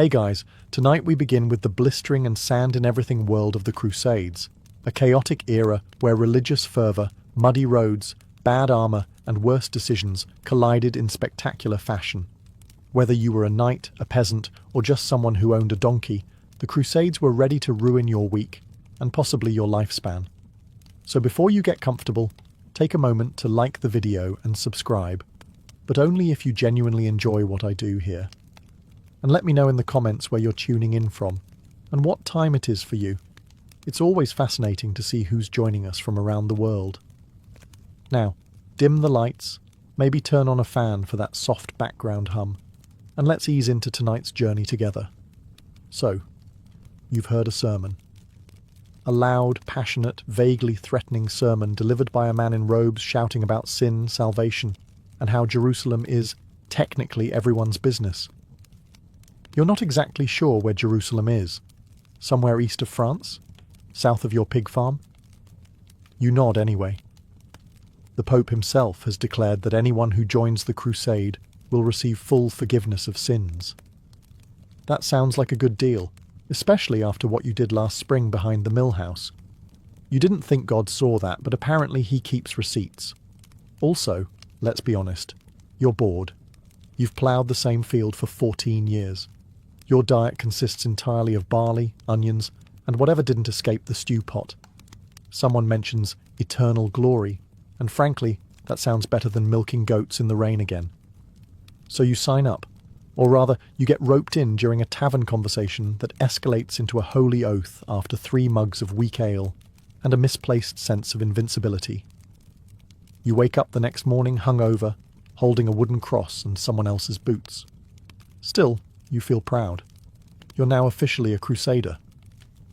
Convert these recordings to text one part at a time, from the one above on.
Hey guys, tonight we begin with the blistering and sand-in-everything world of the Crusades, a chaotic era where religious fervor, muddy roads, bad armor, and worse decisions collided in spectacular fashion. Whether you were a knight, a peasant, or just someone who owned a donkey, the Crusades were ready to ruin your week, and possibly your lifespan. So before you get comfortable, take a moment to like the video and subscribe, but only if you genuinely enjoy what I do here. And let me know in the comments where you're tuning in from, and what time it is for you. It's always fascinating to see who's joining us from around the world. Now, dim the lights, maybe turn on a fan for that soft background hum, and let's ease into tonight's journey together. So, you've heard a sermon. A loud, passionate, vaguely threatening sermon delivered by a man in robes shouting about sin, salvation, and how Jerusalem is, technically, everyone's business. You're not exactly sure where Jerusalem is. Somewhere east of France? South of your pig farm? You nod anyway. The Pope himself has declared that anyone who joins the crusade will receive full forgiveness of sins. That sounds like a good deal, especially after what you did last spring behind the mill house. You didn't think God saw that, but apparently he keeps receipts. Also, let's be honest, you're bored. You've ploughed the same field for 14 years. Your diet consists entirely of barley, onions, and whatever didn't escape the stew pot. Someone mentions eternal glory, and frankly, that sounds better than milking goats in the rain again. So you sign up, or rather, you get roped in during a tavern conversation that escalates into a holy oath after 3 mugs of weak ale and a misplaced sense of invincibility. You wake up the next morning hungover, holding a wooden cross and someone else's boots. Still, you feel proud. You're now officially a crusader.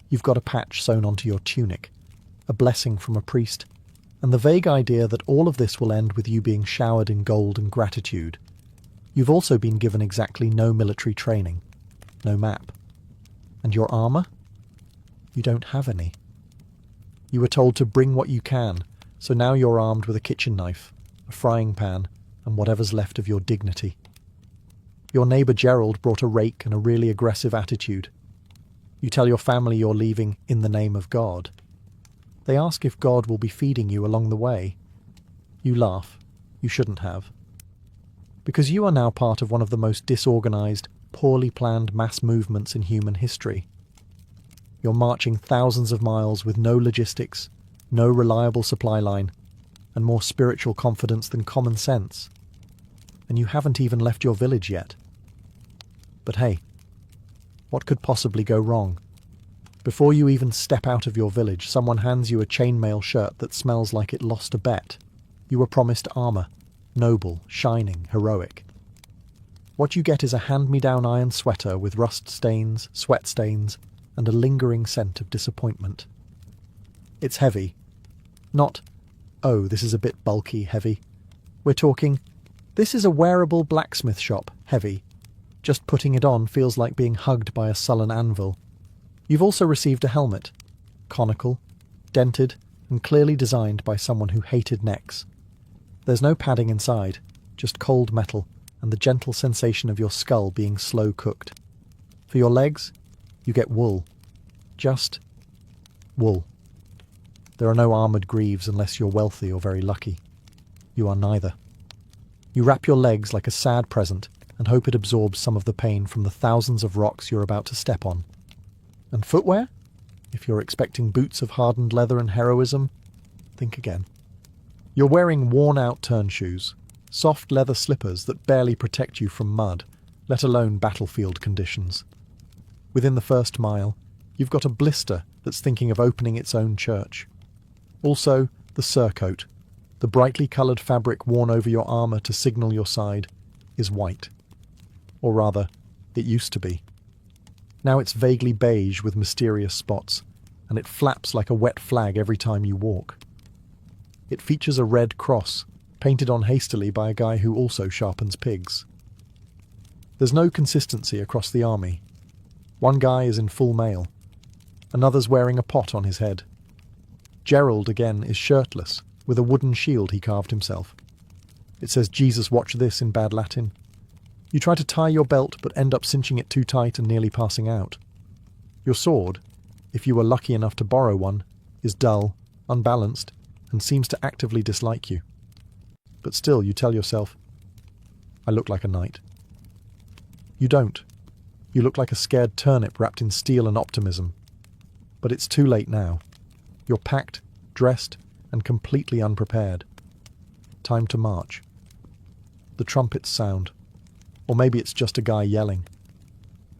You've got a patch sewn onto your tunic, a blessing from a priest, and the vague idea that all of this will end with you being showered in gold and gratitude. You've also been given exactly no military training, no map. And your armor? You don't have any. You were told to bring what you can, so now you're armed with a kitchen knife, a frying pan, and whatever's left of your dignity. Your neighbour Gerald brought a rake and a really aggressive attitude. You tell your family you're leaving in the name of God. They ask if God will be feeding you along the way. You laugh. You shouldn't have. Because you are now part of one of the most disorganised, poorly planned mass movements in human history. You're marching thousands of miles with no logistics, no reliable supply line, and more spiritual confidence than common sense. And you haven't even left your village yet. But hey, what could possibly go wrong? Before you even step out of your village, someone hands you a chainmail shirt that smells like it lost a bet. You were promised armour, noble, shining, heroic. What you get is a hand-me-down iron sweater with rust stains, sweat stains, and a lingering scent of disappointment. It's heavy. Not, oh, this is a bit bulky heavy. We're talking, this is a wearable blacksmith shop heavy. Just putting it on feels like being hugged by a sullen anvil. You've also received a helmet, conical, dented, and clearly designed by someone who hated necks. There's no padding inside, just cold metal and the gentle sensation of your skull being slow cooked. For your legs, you get wool. Just wool. There are no armoured greaves unless you're wealthy or very lucky. You are neither. You wrap your legs like a sad present and hope it absorbs some of the pain from the thousands of rocks you're about to step on. And footwear? If you're expecting boots of hardened leather and heroism, think again. You're wearing worn-out turn shoes, soft leather slippers that barely protect you from mud, let alone battlefield conditions. Within the first mile, you've got a blister that's thinking of opening its own church. Also, the surcoat, the brightly coloured fabric worn over your armour to signal your side, is white. Or rather, it used to be. Now it's vaguely beige with mysterious spots, and it flaps like a wet flag every time you walk. It features a red cross, painted on hastily by a guy who also sharpens pigs. There's no consistency across the army. One guy is in full mail. Another's wearing a pot on his head. Gerald, again, is shirtless, with a wooden shield he carved himself. It says, "Jesus watch this" in bad Latin. You try to tie your belt but end up cinching it too tight and nearly passing out. Your sword, if you were lucky enough to borrow one, is dull, unbalanced, and seems to actively dislike you. But still you tell yourself, I look like a knight. You don't. You look like a scared turnip wrapped in steel and optimism. But it's too late now. You're packed, dressed, and completely unprepared. Time to march. The trumpets sound. Or maybe it's just a guy yelling.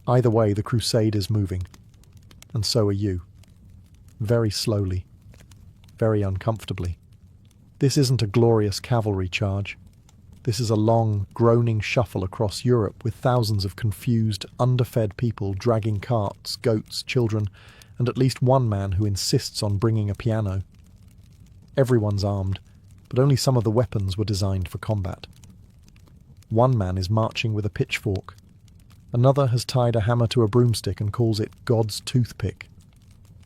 Either way, the crusade is moving. And so are you. Very slowly. Very uncomfortably. This isn't a glorious cavalry charge. This is a long, groaning shuffle across Europe with thousands of confused, underfed people dragging carts, goats, children, and at least one man who insists on bringing a piano. Everyone's armed, but only some of the weapons were designed for combat. One man is marching with a pitchfork. Another has tied a hammer to a broomstick and calls it God's toothpick.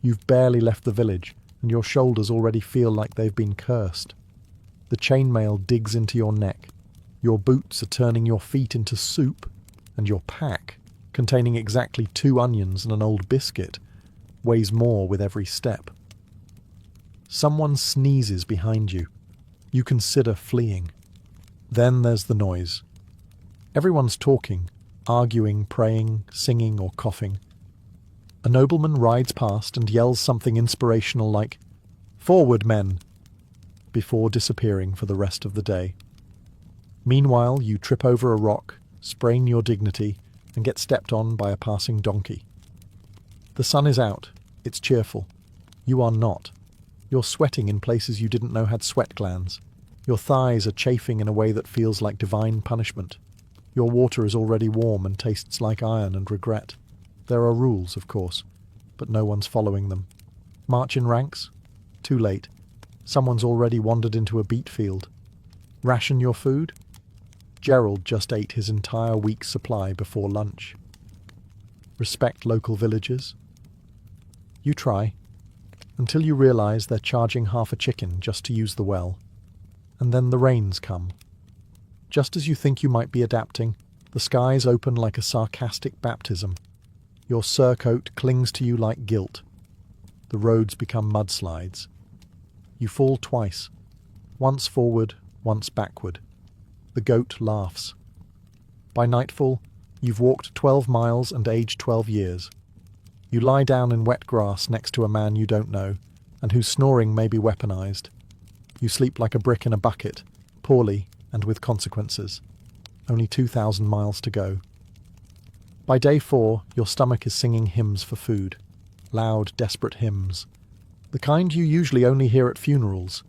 You've barely left the village, and your shoulders already feel like they've been cursed. The chainmail digs into your neck. Your boots are turning your feet into soup, and your pack, containing exactly 2 onions and an old biscuit, weighs more with every step. Someone sneezes behind you. You consider fleeing. Then there's the noise. Everyone's talking, arguing, praying, singing, or coughing. A nobleman rides past and yells something inspirational like, "Forward, men!" before disappearing for the rest of the day. Meanwhile, you trip over a rock, sprain your dignity, and get stepped on by a passing donkey. The sun is out. It's cheerful. You are not. You're sweating in places you didn't know had sweat glands. Your thighs are chafing in a way that feels like divine punishment. Your water is already warm and tastes like iron and regret. There are rules, of course, but no one's following them. March in ranks? Too late. Someone's already wandered into a beet field. Ration your food? Gerald just ate his entire week's supply before lunch. Respect local villagers? You try, until you realise they're charging half a chicken just to use the well. And then the rains come. Just as you think you might be adapting, the skies open like a sarcastic baptism. Your surcoat clings to you like guilt. The roads become mudslides. You fall twice, once forward, once backward. The goat laughs. By nightfall, you've walked 12 miles and aged 12 years. You lie down in wet grass next to a man you don't know, and whose snoring may be weaponized. You sleep like a brick in a bucket, poorly and with consequences. Only 2,000 miles to go. By day 4, your stomach is singing hymns for food. Loud, desperate hymns. The kind you usually only hear at funerals.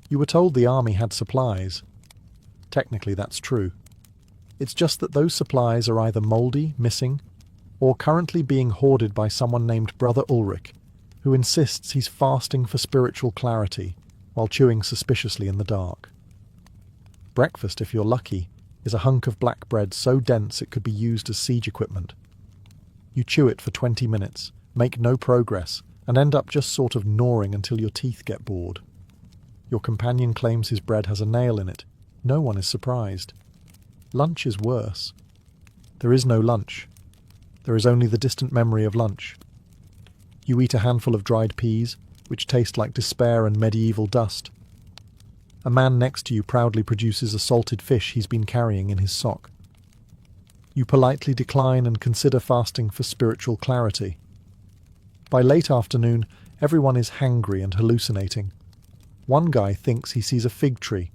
You were told the army had supplies. Technically, that's true. It's just that those supplies are either mouldy, missing, or currently being hoarded by someone named Brother Ulrich, who insists he's fasting for spiritual clarity while chewing suspiciously in the dark. Breakfast, if you're lucky, is a hunk of black bread so dense it could be used as siege equipment. You chew it for 20 minutes, make no progress, and end up just sort of gnawing until your teeth get bored. Your companion claims his bread has a nail in it. No one is surprised. Lunch is worse. There is no lunch. There is only the distant memory of lunch. You eat a handful of dried peas, which taste like despair and medieval dust. A man next to you proudly produces a salted fish he's been carrying in his sock. You politely decline and consider fasting for spiritual clarity. By late afternoon, everyone is hangry and hallucinating. One guy thinks he sees a fig tree.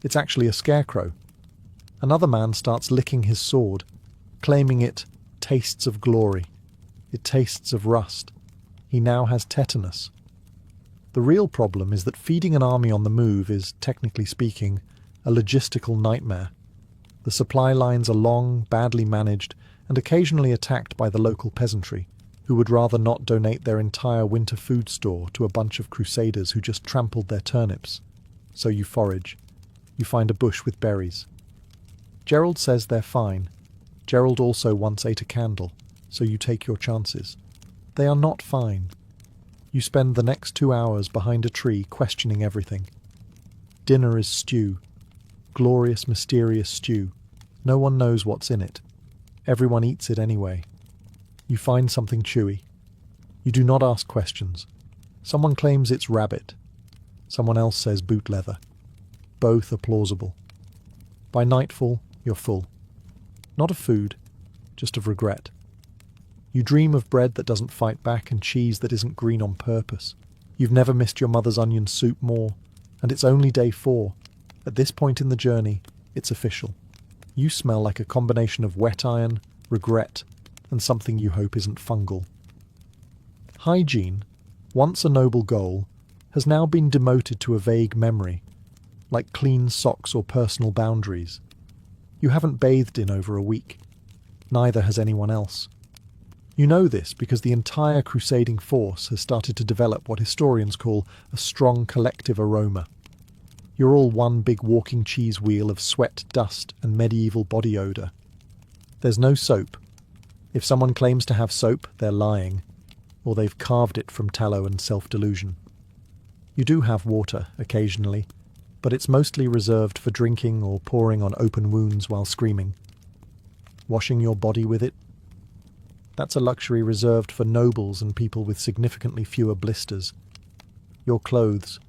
It's actually a scarecrow. Another man starts licking his sword, claiming it tastes of glory. It tastes of rust. He now has tetanus. The real problem is that feeding an army on the move is, technically speaking, a logistical nightmare. The supply lines are long, badly managed, and occasionally attacked by the local peasantry, who would rather not donate their entire winter food store to a bunch of crusaders who just trampled their turnips. So you forage. You find a bush with berries. Gerald says they're fine. Gerald also once ate a candle, so you take your chances. They are not fine. You spend the next 2 hours behind a tree questioning everything. Dinner is stew. Glorious, mysterious stew. No one knows what's in it. Everyone eats it anyway. You find something chewy. You do not ask questions. Someone claims it's rabbit. Someone else says boot leather. Both are plausible. By nightfall, you're full. Not of food, just of regret. You dream of bread that doesn't fight back and cheese that isn't green on purpose. You've never missed your mother's onion soup more, and it's only day 4. At this point in the journey, it's official. You smell like a combination of wet iron, regret, and something you hope isn't fungal. Hygiene, once a noble goal, has now been demoted to a vague memory, like clean socks or personal boundaries. You haven't bathed in over a week. Neither has anyone else. You know this because the entire crusading force has started to develop what historians call a strong collective aroma. You're all one big walking cheese wheel of sweat, dust, and medieval body odour. There's no soap. If someone claims to have soap, they're lying, or they've carved it from tallow and self-delusion. You do have water, occasionally, but it's mostly reserved for drinking or pouring on open wounds while screaming. Washing your body with it? That's a luxury reserved for nobles and people with significantly fewer blisters. Your clothes,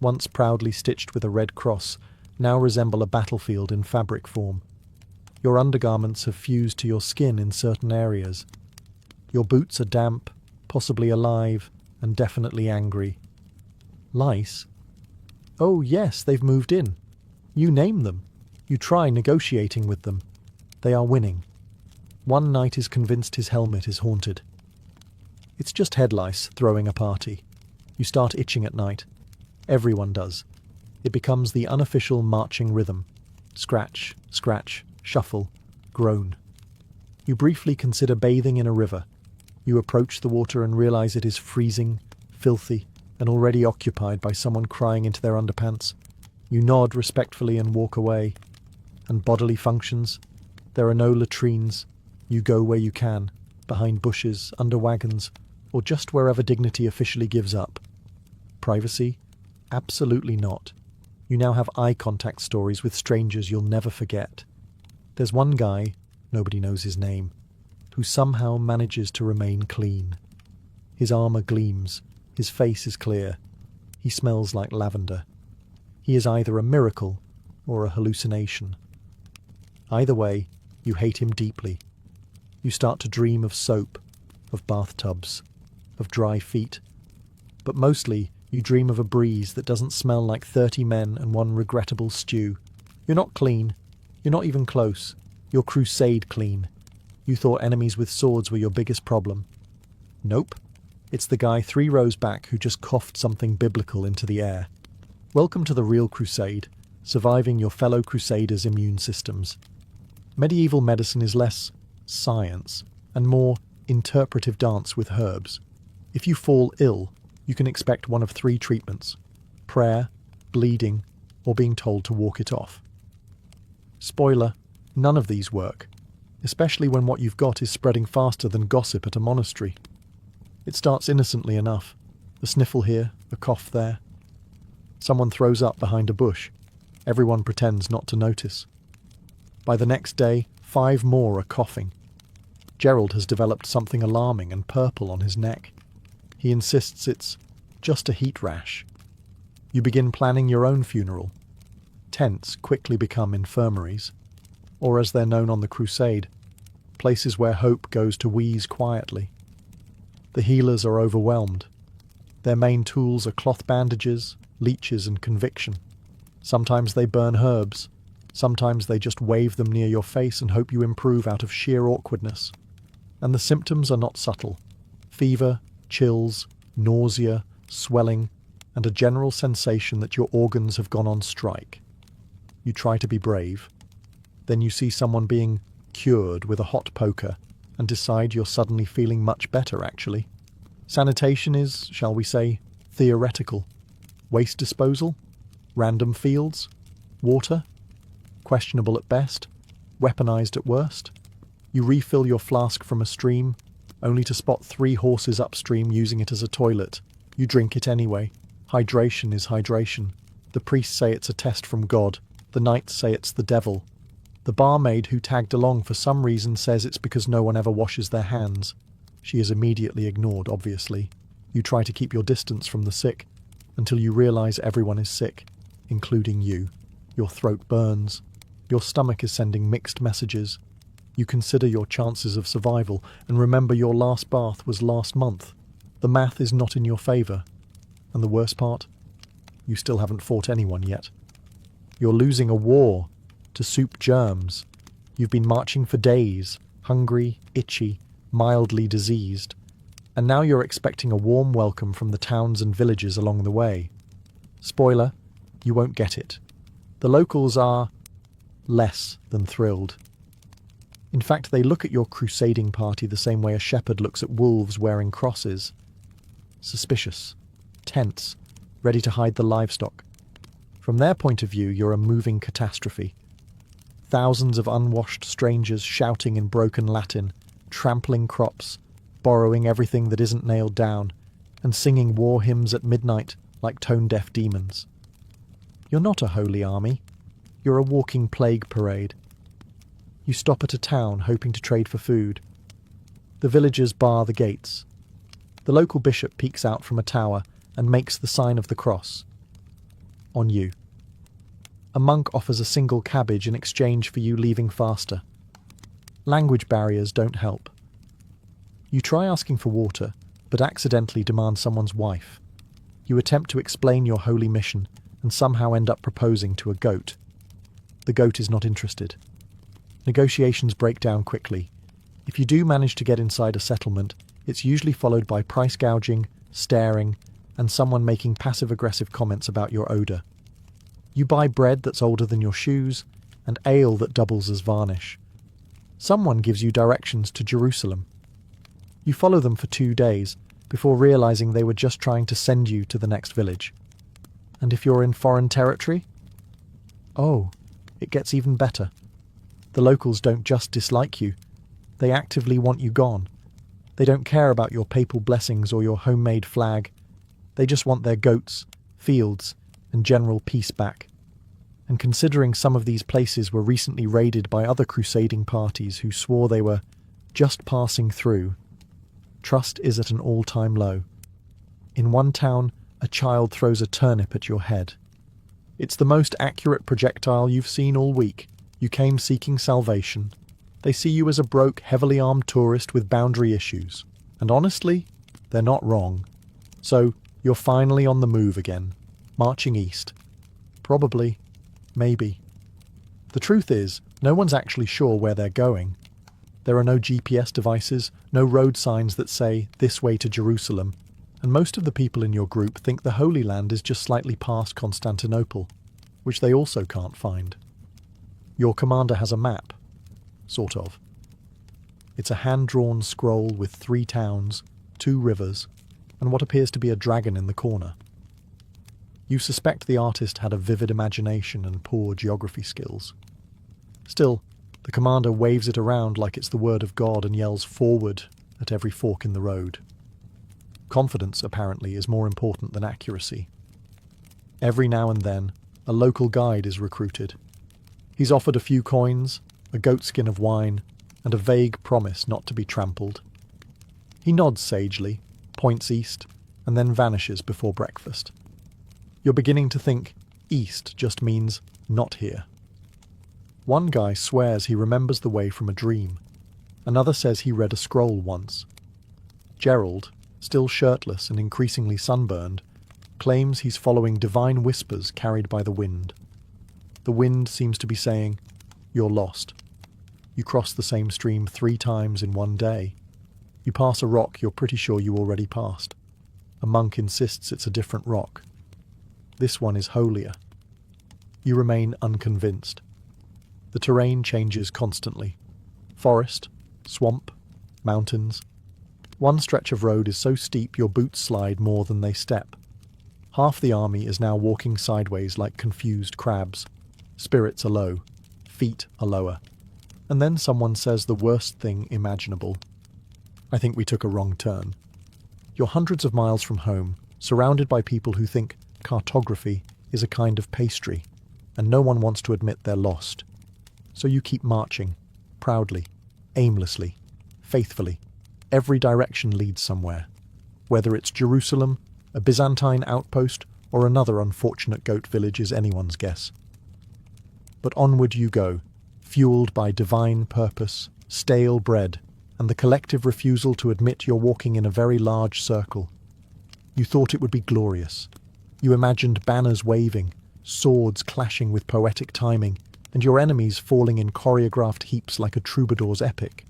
once proudly stitched with a red cross, now resemble a battlefield in fabric form. Your undergarments have fused to your skin in certain areas. Your boots are damp, possibly alive, and definitely angry. Lice? Oh yes, they've moved in. You name them. You try negotiating with them. They are winning. One knight is convinced his helmet is haunted. It's just head lice throwing a party. You start itching at night. Everyone does. It becomes the unofficial marching rhythm. Scratch, scratch, shuffle, groan. You briefly consider bathing in a river. You approach the water and realize it is freezing, filthy, and already occupied by someone crying into their underpants. You nod respectfully and walk away. And bodily functions? There are no latrines. You go where you can, behind bushes, under wagons, or just wherever dignity officially gives up. Privacy? Absolutely not. You now have eye contact stories with strangers you'll never forget. There's one guy, nobody knows his name, who somehow manages to remain clean. His armour gleams, his face is clear, he smells like lavender. He is either a miracle or a hallucination. Either way, you hate him deeply. You start to dream of soap, of bathtubs, of dry feet. But mostly, you dream of a breeze that doesn't smell like 30 men and one regrettable stew. You're not clean. You're not even close. You're crusade clean. You thought enemies with swords were your biggest problem. Nope. It's the guy 3 rows back who just coughed something biblical into the air. Welcome to the real crusade, surviving your fellow crusaders' immune systems. Medieval medicine is less science and more interpretive dance with herbs. If you fall ill, you can expect one of 3 treatments: prayer, bleeding, or being told to walk it off. Spoiler, none of these work, especially when what you've got is spreading faster than gossip at a monastery. It starts innocently enough. A sniffle here, a cough there. Someone throws up behind a bush. Everyone pretends not to notice. By the next day, 5 more are coughing. Gerald has developed something alarming and purple on his neck. He insists it's just a heat rash. You begin planning your own funeral. Tents quickly become infirmaries, or as they're known on the Crusade, places where hope goes to wheeze quietly. The healers are overwhelmed. Their main tools are cloth bandages, leeches, and conviction. Sometimes they burn herbs. Sometimes they just wave them near your face and hope you improve out of sheer awkwardness. And the symptoms are not subtle. Fever, chills, nausea, swelling, and a general sensation that your organs have gone on strike. You try to be brave. Then you see someone being cured with a hot poker and decide you're suddenly feeling much better, actually. Sanitation is, shall we say, theoretical. Waste disposal? Random fields? Water? Questionable at best? Weaponized at worst? You refill your flask from a stream, only to spot 3 horses upstream using it as a toilet. You drink it anyway. Hydration is hydration. The priests say it's a test from God. The knights say it's the devil. The barmaid who tagged along for some reason says it's because no one ever washes their hands. She is immediately ignored, obviously. You try to keep your distance from the sick until you realize everyone is sick, including you. Your throat burns. Your stomach is sending mixed messages. You consider your chances of survival and remember your last bath was last month. The math is not in your favor. And the worst part? You still haven't fought anyone yet. You're losing a war to soup germs. You've been marching for days, hungry, itchy, mildly diseased. And now you're expecting a warm welcome from the towns and villages along the way. Spoiler, you won't get it. The locals are less than thrilled. In fact, they look at your crusading party the same way a shepherd looks at wolves wearing crosses. Suspicious, tense, ready to hide the livestock. From their point of view, you're a moving catastrophe. Thousands of unwashed strangers shouting in broken Latin, trampling crops, borrowing everything that isn't nailed down, and singing war hymns at midnight like tone-deaf demons. You're not a holy army. You're a walking plague parade. You stop at a town hoping to trade for food. The villagers bar the gates. The local bishop peeks out from a tower and makes the sign of the cross. On you. A monk offers a single cabbage in exchange for you leaving faster. Language barriers don't help. You try asking for water, but accidentally demand someone's wife. You attempt to explain your holy mission and somehow end up proposing to a goat. The goat is not interested. Negotiations break down quickly. If you do manage to get inside a settlement, it's usually followed by price gouging, staring, and someone making passive-aggressive comments about your odour. You buy bread that's older than your shoes, and ale that doubles as varnish. Someone gives you directions to Jerusalem. You follow them for 2 days, before realising they were just trying to send you to the next village. And if you're in foreign territory? Oh, it gets even better. The locals don't just dislike you, they actively want you gone. They don't care about your papal blessings or your homemade flag. They just want their goats, fields, and general peace back. And considering some of these places were recently raided by other crusading parties who swore they were just passing through, trust is at an all-time low. In one town, a child throws a turnip at your head. It's the most accurate projectile you've seen all week. You came seeking salvation. They see you as a broke, heavily armed tourist with boundary issues. And honestly, they're not wrong. So, you're finally on the move again, marching east. Probably. Maybe. The truth is, no one's actually sure where they're going. There are no GPS devices, no road signs that say, this way to Jerusalem, and most of the people in your group think the Holy Land is just slightly past Constantinople, which they also can't find. Your commander has a map. Sort of. It's a hand-drawn scroll with 3 towns, 2 rivers, and what appears to be a dragon in the corner. You suspect the artist had a vivid imagination and poor geography skills. Still, the commander waves it around like it's the word of God and yells forward at every fork in the road. Confidence, apparently, is more important than accuracy. Every now and then, a local guide is recruited. He's offered a few coins, a goatskin of wine, and a vague promise not to be trampled. He nods sagely, points east, and then vanishes before breakfast. You're beginning to think east just means not here. One guy swears he remembers the way from a dream. Another says he read a scroll once. Gerald, still shirtless and increasingly sunburned, claims he's following divine whispers carried by the wind. The wind seems to be saying, "You're lost." You cross the same stream 3 times in one day. You pass a rock you're pretty sure you already passed. A monk insists it's a different rock. This one is holier. You remain unconvinced. The terrain changes constantly. Forest, swamp, mountains. One stretch of road is so steep your boots slide more than they step. Half the army is now walking sideways like confused crabs. Spirits are low. Feet are lower. And then someone says the worst thing imaginable. I think we took a wrong turn. You're hundreds of miles from home, surrounded by people who think cartography is a kind of pastry, and no one wants to admit they're lost. So you keep marching, proudly, aimlessly, faithfully. Every direction leads somewhere, whether it's Jerusalem, a Byzantine outpost, or another unfortunate goat village is anyone's guess. But onward you go, fueled by divine purpose, stale bread, and the collective refusal to admit you're walking in a very large circle. You thought it would be glorious. You imagined banners waving, swords clashing with poetic timing, and your enemies falling in choreographed heaps like a troubadour's epic.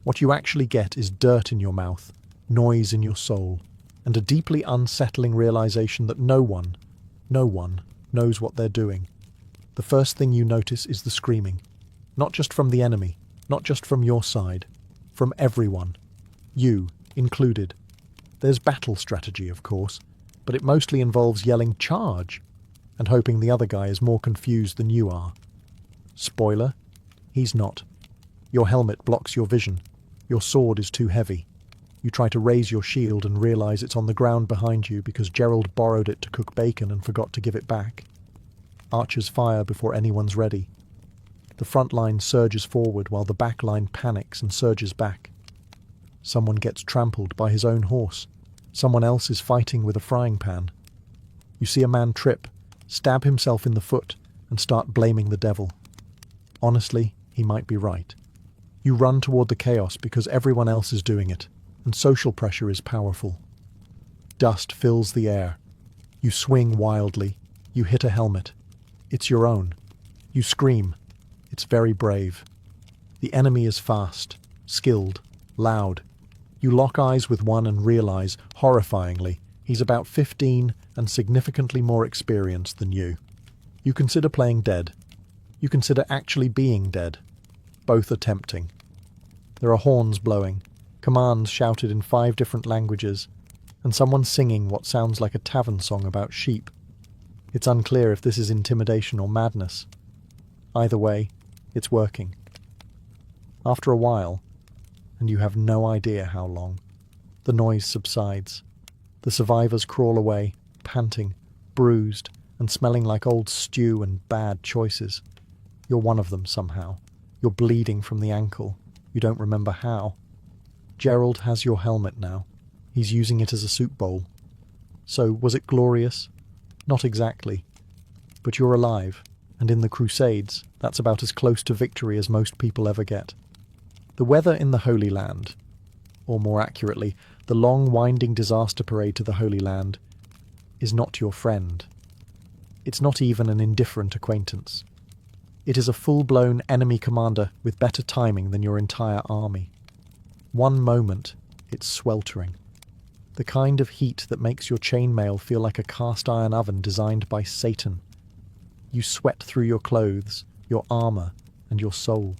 What you actually get is dirt in your mouth, noise in your soul, and a deeply unsettling realization that no one knows what they're doing. The first thing you notice is the screaming, not just from the enemy, not just from your side, from everyone, you included. There's battle strategy, of course, but it mostly involves yelling "charge" and hoping the other guy is more confused than you are. Spoiler, he's not. Your helmet blocks your vision. Your sword is too heavy. You try to raise your shield and realize it's on the ground behind you because Gerald borrowed it to cook bacon and forgot to give it back. Archers fire before anyone's ready. The front line surges forward while the back line panics and surges back. Someone gets trampled by his own horse. Someone else is fighting with a frying pan. You see a man trip, stab himself in the foot, and start blaming the devil. Honestly, he might be right. You run toward the chaos because everyone else is doing it, and social pressure is powerful. Dust fills the air. You swing wildly. You hit a helmet. It's your own. You scream. It's very brave. The enemy is fast, skilled, loud. You lock eyes with one and realize, horrifyingly, he's about 15 and significantly more experienced than you. You consider playing dead. You consider actually being dead. Both are tempting. There are horns blowing, commands shouted in 5 different languages, and someone singing what sounds like a tavern song about sheep. It's unclear if this is intimidation or madness. Either way, it's working. After a while, and you have no idea how long, the noise subsides. The survivors crawl away, panting, bruised, and smelling like old stew and bad choices. You're one of them somehow. You're bleeding from the ankle. You don't remember how. Gerald has your helmet now. He's using it as a soup bowl. So, was it glorious? Not exactly. But you're alive, and in the Crusades, that's about as close to victory as most people ever get. The weather in the Holy Land, or more accurately, the long winding disaster parade to the Holy Land, is not your friend. It's not even an indifferent acquaintance. It is a full-blown enemy commander with better timing than your entire army. One moment, it's sweltering. The kind of heat that makes your chainmail feel like a cast-iron oven designed by Satan. You sweat through your clothes, your armor, and your soul.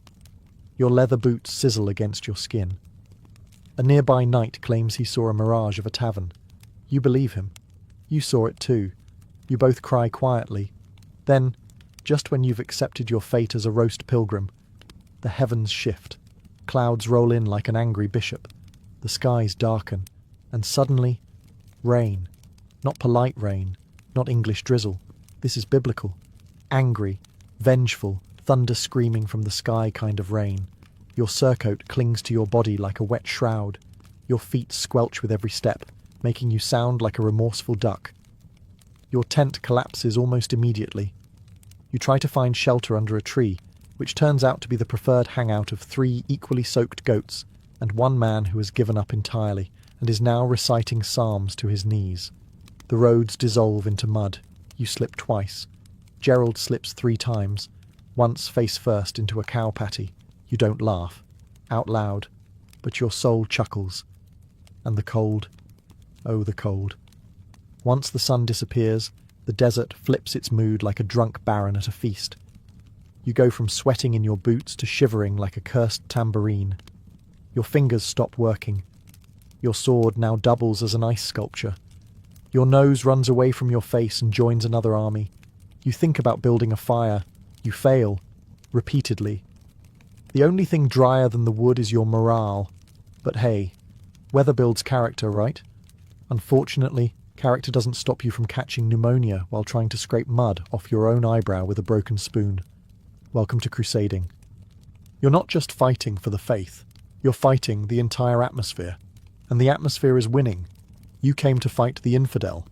Your leather boots sizzle against your skin. A nearby knight claims he saw a mirage of a tavern. You believe him. You saw it too. You both cry quietly. Then, just when you've accepted your fate as a roast pilgrim, the heavens shift. Clouds roll in like an angry bishop. The skies darken. And suddenly, rain. Not polite rain. Not English drizzle. This is biblical. Angry, vengeful, thunder screaming from the sky kind of rain. Your surcoat clings to your body like a wet shroud. Your feet squelch with every step, making you sound like a remorseful duck. Your tent collapses almost immediately. You try to find shelter under a tree, which turns out to be the preferred hangout of 3 equally soaked goats and one man who has given up entirely and is now reciting psalms to his knees. The roads dissolve into mud. You slip twice. Gerald slips 3 times, once face first into a cow patty. You don't laugh, out loud, but your soul chuckles. And the cold, oh the cold. Once the sun disappears, the desert flips its mood like a drunk baron at a feast. You go from sweating in your boots to shivering like a cursed tambourine. Your fingers stop working. Your sword now doubles as an ice sculpture. Your nose runs away from your face and joins another army. You think about building a fire. You fail, repeatedly. The only thing drier than the wood is your morale. But hey, weather builds character, right? Unfortunately, character doesn't stop you from catching pneumonia while trying to scrape mud off your own eyebrow with a broken spoon. Welcome to crusading. You're not just fighting for the faith, you're fighting the entire atmosphere. And the atmosphere is winning. You came to fight the infidel.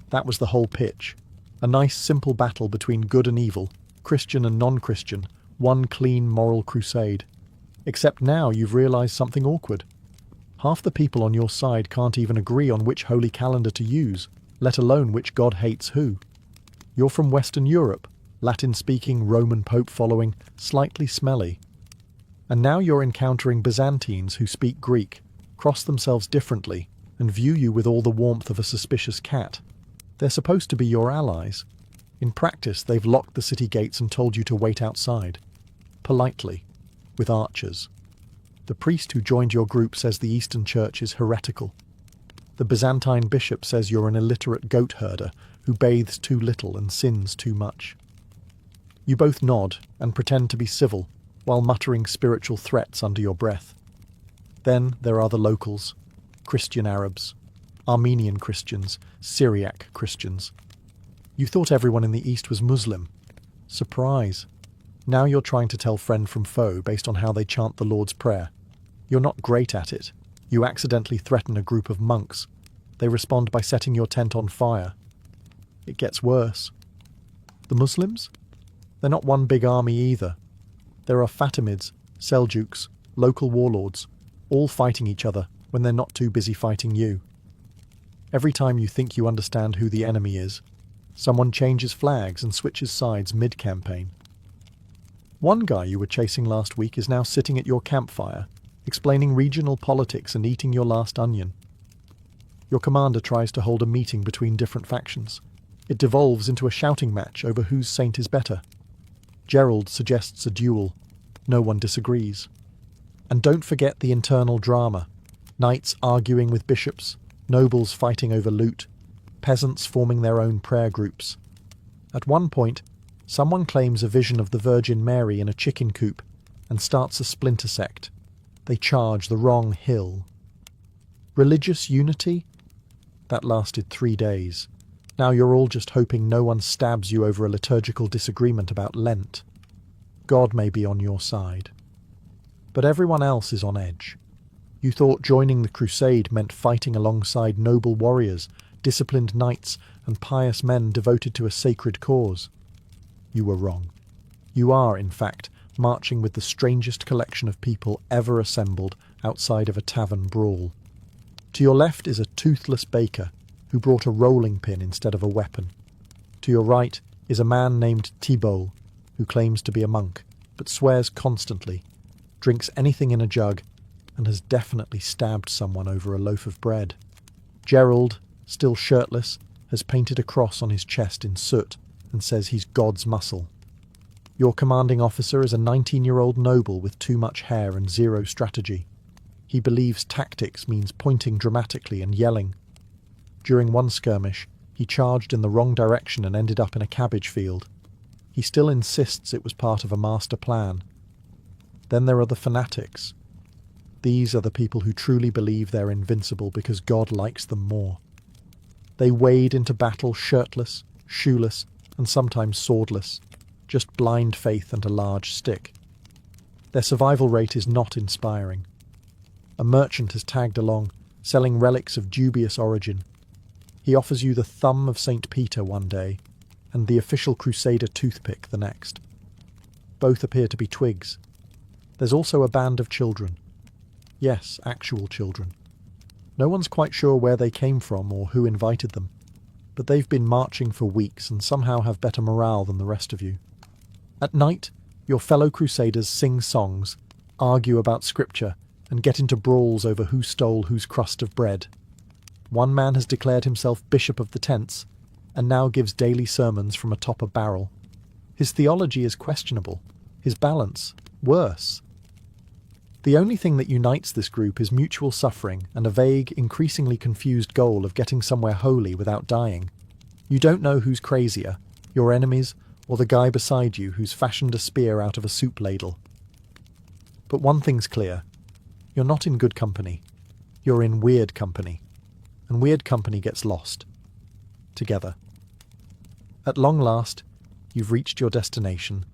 That was the whole pitch. A nice simple battle between good and evil, Christian and non-Christian, one clean moral crusade. Except now you've realised something awkward. Half the people on your side can't even agree on which holy calendar to use, let alone which god hates who. You're from Western Europe, Latin-speaking, Roman Pope following, slightly smelly. And now you're encountering Byzantines who speak Greek, cross themselves differently, and view you with all the warmth of a suspicious cat. They're supposed to be your allies. In practice, they've locked the city gates and told you to wait outside. Politely, with archers. The priest who joined your group says the Eastern Church is heretical. The Byzantine bishop says you're an illiterate goat herder who bathes too little and sins too much. You both nod and pretend to be civil, while muttering spiritual threats under your breath. Then there are the locals, Christian Arabs, Armenian Christians, Syriac Christians. You thought everyone in the East was Muslim. Surprise. Now you're trying to tell friend from foe based on how they chant the Lord's Prayer. You're not great at it. You accidentally threaten a group of monks. They respond by setting your tent on fire. It gets worse. The Muslims? They're not one big army either. There are Fatimids, Seljuks, local warlords, all fighting each other when they're not too busy fighting you. Every time you think you understand who the enemy is, someone changes flags and switches sides mid-campaign. One guy you were chasing last week is now sitting at your campfire, explaining regional politics and eating your last onion. Your commander tries to hold a meeting between different factions. It devolves into a shouting match over whose saint is better. Gerald suggests a duel. No one disagrees. And don't forget the internal drama. Knights arguing with bishops, nobles fighting over loot, peasants forming their own prayer groups. At one point, someone claims a vision of the Virgin Mary in a chicken coop and starts a splinter sect. They charge the wrong hill. Religious unity? That lasted 3 days. Now you're all just hoping no one stabs you over a liturgical disagreement about Lent. God may be on your side. But everyone else is on edge. You thought joining the crusade meant fighting alongside noble warriors, disciplined knights, and pious men devoted to a sacred cause. You were wrong. You are, in fact, marching with the strangest collection of people ever assembled outside of a tavern brawl. To your left is a toothless baker who brought a rolling pin instead of a weapon. To your right is a man named Thibault, who claims to be a monk, but swears constantly, drinks anything in a jug, and has definitely stabbed someone over a loaf of bread. Gerald, still shirtless, has painted a cross on his chest in soot and says he's God's muscle. Your commanding officer is a 19-year-old noble with too much hair and zero strategy. He believes tactics means pointing dramatically and yelling. During one skirmish, he charged in the wrong direction and ended up in a cabbage field. He still insists it was part of a master plan. Then there are the fanatics. These are the people who truly believe they're invincible because God likes them more. They wade into battle shirtless, shoeless, and sometimes swordless, just blind faith and a large stick. Their survival rate is not inspiring. A merchant has tagged along, selling relics of dubious origin. He offers you the thumb of St. Peter one day, and the official crusader toothpick the next. Both appear to be twigs. There's also a band of children. Yes, actual children. No one's quite sure where they came from or who invited them, but they've been marching for weeks and somehow have better morale than the rest of you. At night, your fellow crusaders sing songs, argue about scripture, and get into brawls over who stole whose crust of bread. One man has declared himself Bishop of the Tents, and now gives daily sermons from atop a barrel. His theology is questionable, his balance worse. The only thing that unites this group is mutual suffering and a vague, increasingly confused goal of getting somewhere holy without dying. You don't know who's crazier, your enemies or the guy beside you who's fashioned a spear out of a soup ladle. But one thing's clear. You're not in good company. You're in weird company. And weird company gets lost. Together. At long last, you've reached your destination,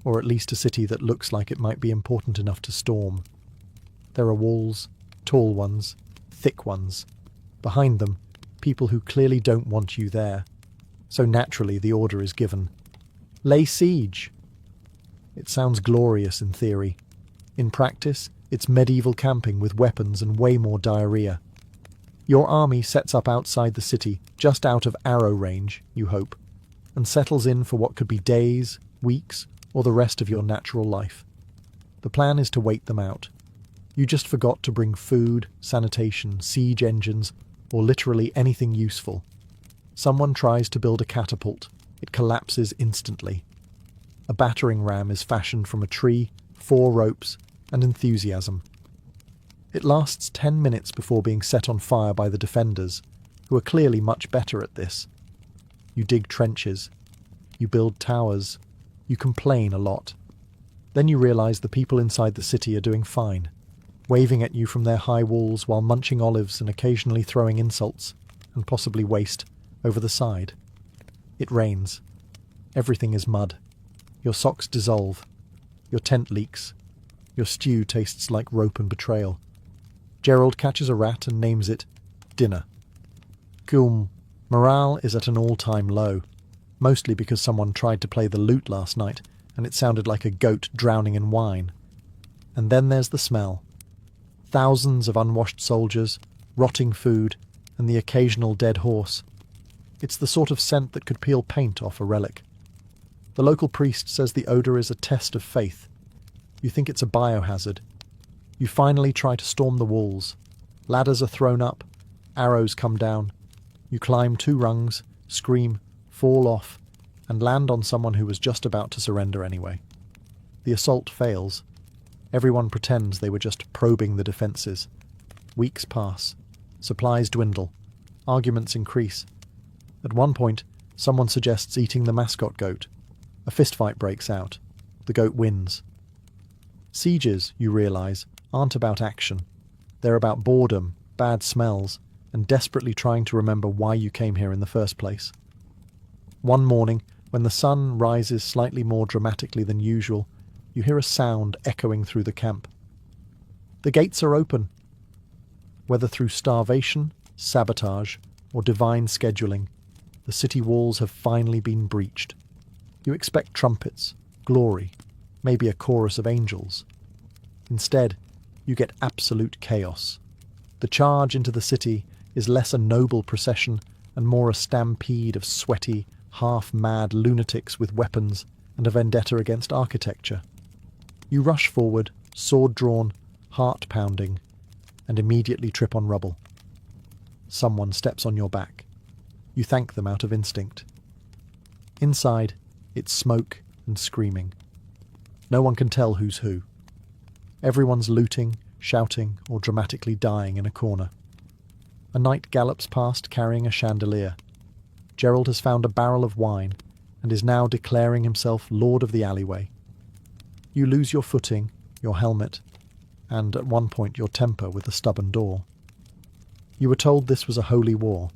or at least a city that looks like it might be important enough to storm. There are walls, tall ones, thick ones. Behind them, people who clearly don't want you there. So naturally the order is given. Lay siege! It sounds glorious in theory. In practice, it's medieval camping with weapons and way more diarrhea. Your army sets up outside the city, just out of arrow range, you hope, and settles in for what could be days, weeks, or the rest of your natural life. The plan is to wait them out. You just forgot to bring food, sanitation, siege engines, or literally anything useful. Someone tries to build a catapult. It collapses instantly. A battering ram is fashioned from a tree, 4 ropes, and enthusiasm. It lasts 10 minutes before being set on fire by the defenders, who are clearly much better at this. You dig trenches. You build towers. You complain a lot. Then you realise the people inside the city are doing fine, waving at you from their high walls while munching olives and occasionally throwing insults, and possibly waste, over the side. It rains. Everything is mud. Your socks dissolve. Your tent leaks. Your stew tastes like rope and betrayal. Gerald catches a rat and names it dinner. Gulm. Morale is at an all-time low, mostly because someone tried to play the lute last night and it sounded like a goat drowning in wine. And then there's the smell. Thousands of unwashed soldiers, rotting food, and the occasional dead horse. It's the sort of scent that could peel paint off a relic. The local priest says the odour is a test of faith. You think it's a biohazard. You finally try to storm the walls. Ladders are thrown up. Arrows come down. You climb 2 rungs, scream, fall off, and land on someone who was just about to surrender anyway. The assault fails. Everyone pretends they were just probing the defences. Weeks pass. Supplies dwindle. Arguments increase. At one point, someone suggests eating the mascot goat. A fistfight breaks out. The goat wins. Sieges, you realise, aren't about action. They're about boredom, bad smells, and desperately trying to remember why you came here in the first place. One morning, when the sun rises slightly more dramatically than usual, you hear a sound echoing through the camp. The gates are open. Whether through starvation, sabotage, or divine scheduling, the city walls have finally been breached. You expect trumpets, glory, maybe a chorus of angels. Instead, you get absolute chaos. The charge into the city is less a noble procession and more a stampede of sweaty, half-mad lunatics with weapons and a vendetta against architecture. You rush forward, sword drawn, heart pounding, and immediately trip on rubble. Someone steps on your back. You thank them out of instinct. Inside, it's smoke and screaming. No one can tell who's who. Everyone's looting, shouting, or dramatically dying in a corner. A knight gallops past carrying a chandelier. Gerald has found a barrel of wine and is now declaring himself lord of the alleyway. You lose your footing, your helmet, and at one point your temper with the stubborn door. You were told this was a holy war.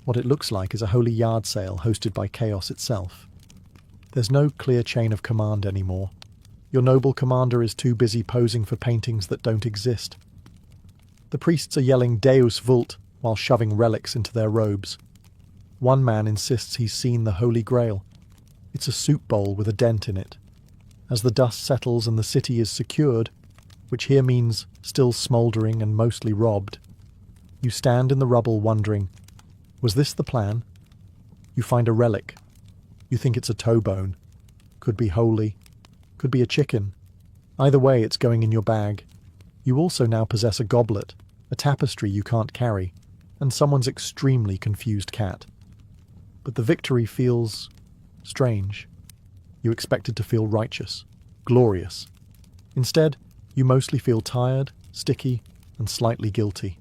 What it looks like is a holy yard sale hosted by chaos itself. There's no clear chain of command anymore. Your noble commander is too busy posing for paintings that don't exist. The priests are yelling Deus Vult while shoving relics into their robes. One man insists he's seen the Holy Grail. It's a soup bowl with a dent in it. As the dust settles and the city is secured, which here means still smouldering and mostly robbed, you stand in the rubble wondering, was this the plan? You find a relic. You think it's a toe bone. Could be holy. Could be a chicken. Either way, it's going in your bag. You also now possess a goblet, a tapestry you can't carry, and someone's extremely confused cat. But the victory feels strange. You expected to feel righteous, glorious. Instead, you mostly feel tired, sticky, and slightly guilty.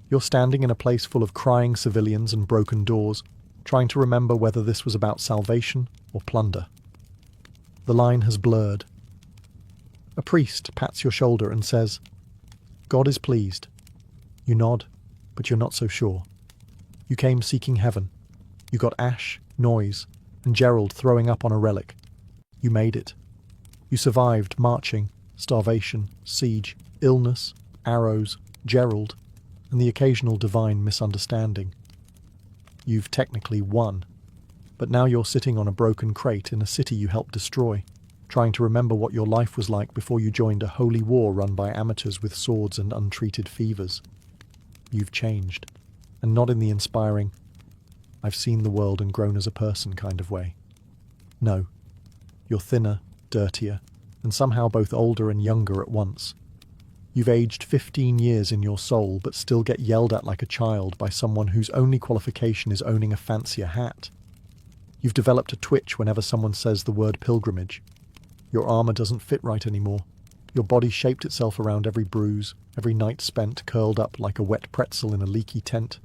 You're standing in a place full of crying civilians and broken doors, trying to remember whether this was about salvation or plunder. The line has blurred. A priest pats your shoulder and says, "God is pleased." You nod, but you're not so sure. You came seeking heaven. You got ash, noise, and Gerald throwing up on a relic. You made it. You survived marching, starvation, siege, illness, arrows, Gerald, and the occasional divine misunderstanding. You've technically won, but now you're sitting on a broken crate in a city you helped destroy, trying to remember what your life was like before you joined a holy war run by amateurs with swords and untreated fevers. You've changed, and not in the inspiring, "I've seen the world and grown as a person" kind of way. No, you're thinner, dirtier, and somehow both older and younger at once. You've aged 15 years in your soul, but still get yelled at like a child by someone whose only qualification is owning a fancier hat. You've developed a twitch whenever someone says the word pilgrimage. Your armor doesn't fit right anymore. Your body shaped itself around every bruise, every night spent curled up like a wet pretzel in a leaky tent.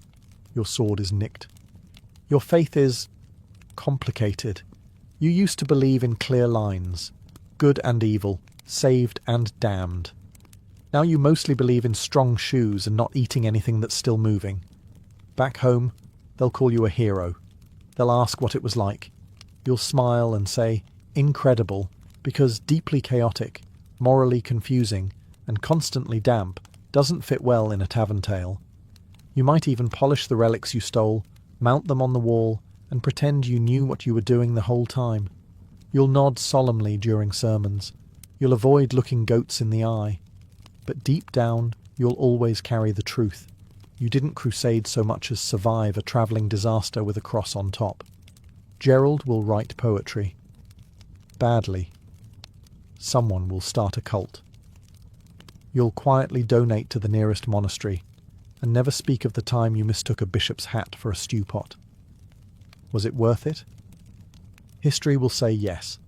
Your sword is nicked. Your faith is complicated. You used to believe in clear lines, good and evil, saved and damned. Now you mostly believe in strong shoes and not eating anything that's still moving. Back home, they'll call you a hero. They'll ask what it was like. You'll smile and say, "Incredible," because deeply chaotic, morally confusing, and constantly damp doesn't fit well in a tavern tale. You might even polish the relics you stole, mount them on the wall, and pretend you knew what you were doing the whole time. You'll nod solemnly during sermons. You'll avoid looking goats in the eye. But deep down, you'll always carry the truth. You didn't crusade so much as survive a travelling disaster with a cross on top. Gerald will write poetry. Badly. Someone will start a cult. You'll quietly donate to the nearest monastery, and never speak of the time you mistook a bishop's hat for a stew pot. Was it worth it? History will say yes.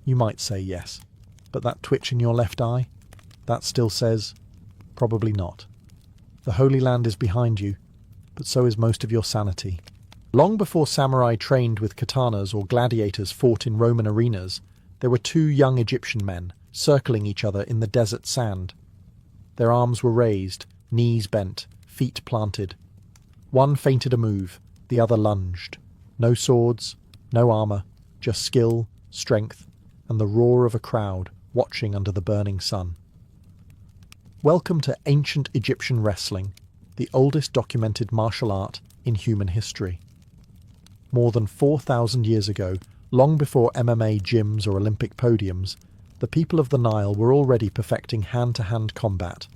You might say yes. But that twitch in your left eye? That still says, probably not. The Holy Land is behind you, but so is most of your sanity. Long before samurai trained with katanas or gladiators fought in Roman arenas, there were two young Egyptian men circling each other in the desert sand. Their arms were raised, knees bent, feet planted. One feinted a move, the other lunged. No swords, no armour, just skill, strength, and the roar of a crowd watching under the burning sun. Welcome to ancient Egyptian wrestling, the oldest documented martial art in human history. More than 4,000 years ago, long before MMA gyms or Olympic podiums, the people of the Nile were already perfecting hand-to-hand combat.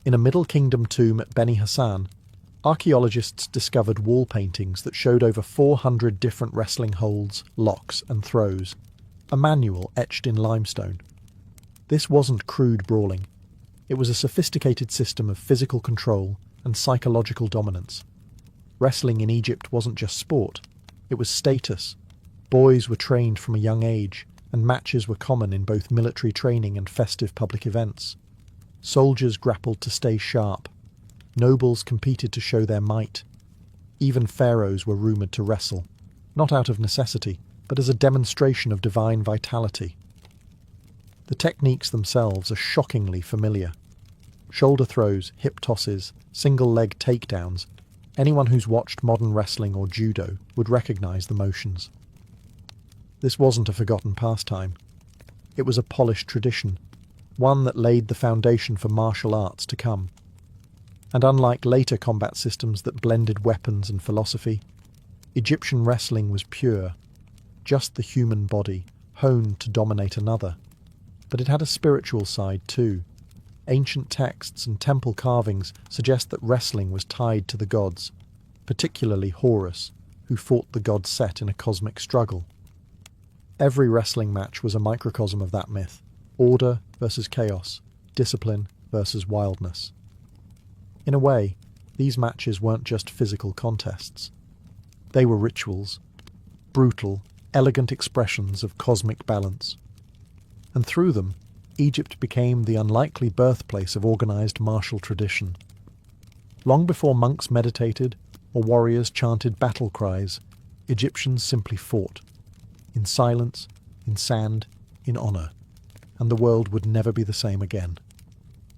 In a Middle Kingdom tomb at Beni Hassan, archaeologists discovered wall paintings that showed over 400 different wrestling holds, locks and throws, a manual etched in limestone. This wasn't crude brawling. It was a sophisticated system of physical control and psychological dominance. Wrestling in Egypt wasn't just sport, it was status. Boys were trained from a young age, and matches were common in both military training and festive public events. Soldiers grappled to stay sharp. Nobles competed to show their might. Even pharaohs were rumoured to wrestle, not out of necessity, but as a demonstration of divine vitality. The techniques themselves are shockingly familiar. Shoulder throws, hip tosses, single-leg takedowns. Anyone who's watched modern wrestling or judo would recognise the motions. This wasn't a forgotten pastime. It was a polished tradition, one that laid the foundation for martial arts to come. And unlike later combat systems that blended weapons and philosophy, Egyptian wrestling was pure, just the human body, honed to dominate another. But it had a spiritual side too. Ancient texts and temple carvings suggest that wrestling was tied to the gods, particularly Horus, who fought the god Set in a cosmic struggle. Every wrestling match was a microcosm of that myth: order versus chaos, discipline versus wildness. In a way, these matches weren't just physical contests. They were rituals, brutal, elegant expressions of cosmic balance. And through them, Egypt became the unlikely birthplace of organised martial tradition. Long before monks meditated or warriors chanted battle cries, Egyptians simply fought. In silence, in sand, in honour. And the world would never be the same again.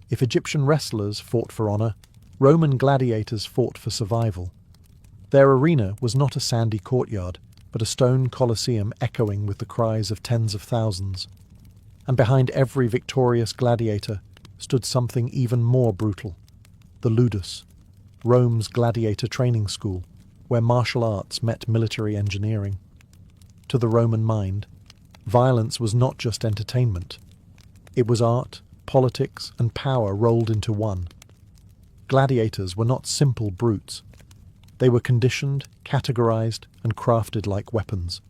If Egyptian wrestlers fought for honour, Roman gladiators fought for survival. Their arena was not a sandy courtyard, but a stone colosseum echoing with the cries of tens of thousands. And behind every victorious gladiator stood something even more brutal, the ludus, Rome's gladiator training school, where martial arts met military engineering. To the Roman mind, violence was not just entertainment. It was art, politics, and power rolled into one. Gladiators were not simple brutes. They were conditioned, categorized, and crafted like weapons,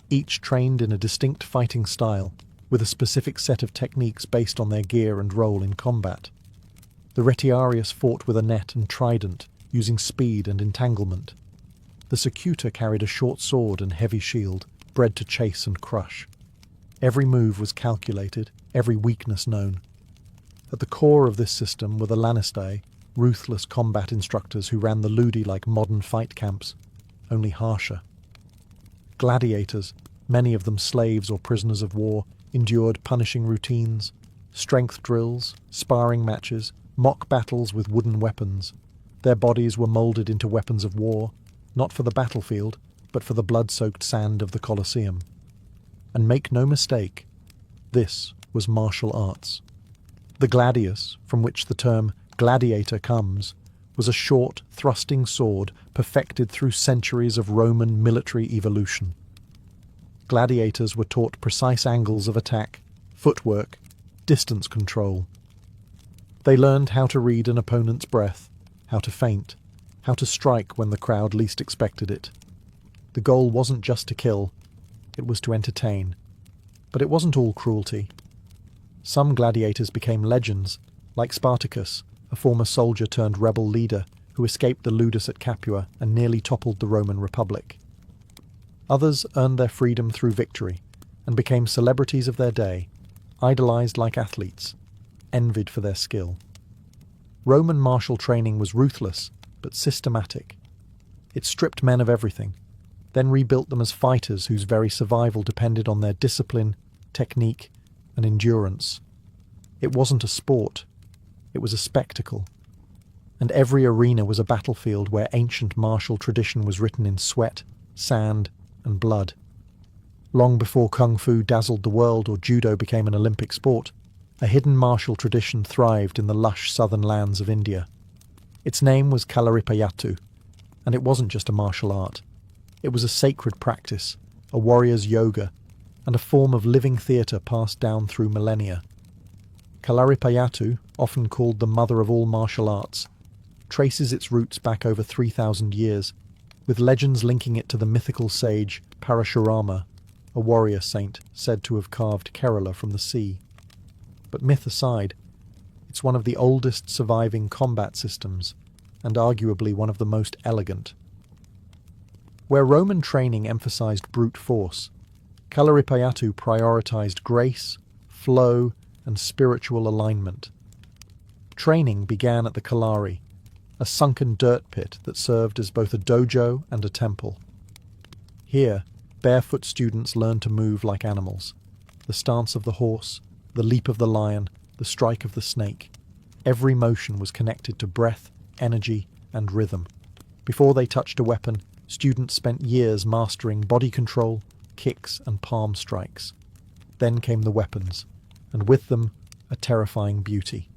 each trained in a distinct fighting style, with a specific set of techniques based on their gear and role in combat. The retiarius fought with a net and trident, using speed and entanglement. The secutor carried a short sword and heavy shield, bred to chase and crush. Every move was calculated, every weakness known. At the core of this system were the lanistae, ruthless combat instructors who ran the ludi like modern fight camps, only harsher. Gladiators, many of them slaves or prisoners of war, endured punishing routines, strength drills, sparring matches, mock battles with wooden weapons. Their bodies were moulded into weapons of war, not for the battlefield, but for the blood-soaked sand of the Colosseum. And make no mistake, this was martial arts. The gladius, from which the term gladiator comes, was a short, thrusting sword perfected through centuries of Roman military evolution. Gladiators were taught precise angles of attack, footwork, distance control. They learned how to read an opponent's breath, how to feint, how to strike when the crowd least expected it. The goal wasn't just to kill, it was to entertain. But it wasn't all cruelty. Some gladiators became legends, like Spartacus, a former soldier turned rebel leader who escaped the ludus at Capua and nearly toppled the Roman Republic. Others earned their freedom through victory and became celebrities of their day, idolized like athletes, envied for their skill. Roman martial training was ruthless but systematic. It stripped men of everything, then rebuilt them as fighters whose very survival depended on their discipline, technique, and endurance. It wasn't a sport, it was a spectacle. And every arena was a battlefield where ancient martial tradition was written in sweat, sand, and blood. Long before Kung Fu dazzled the world or Judo became an Olympic sport, a hidden martial tradition thrived in the lush southern lands of India. Its name was Kalaripayattu, and it wasn't just a martial art. It was a sacred practice, a warrior's yoga, and a form of living theatre passed down through millennia. Kalaripayattu, often called the mother of all martial arts, traces its roots back over 3,000 years, with legends linking it to the mythical sage Parashurama, a warrior saint said to have carved Kerala from the sea. But myth aside, it's one of the oldest surviving combat systems, and arguably one of the most elegant. Where Roman training emphasized brute force, Kalaripayattu prioritized grace, flow, and spiritual alignment. Training began at the Kalari, a sunken dirt pit that served as both a dojo and a temple. Here, barefoot students learned to move like animals. The stance of the horse, the leap of the lion, the strike of the snake. Every motion was connected to breath, energy, and rhythm. Before they touched a weapon, students spent years mastering body control, kicks, and palm strikes. Then came the weapons, and with them, a terrifying beauty.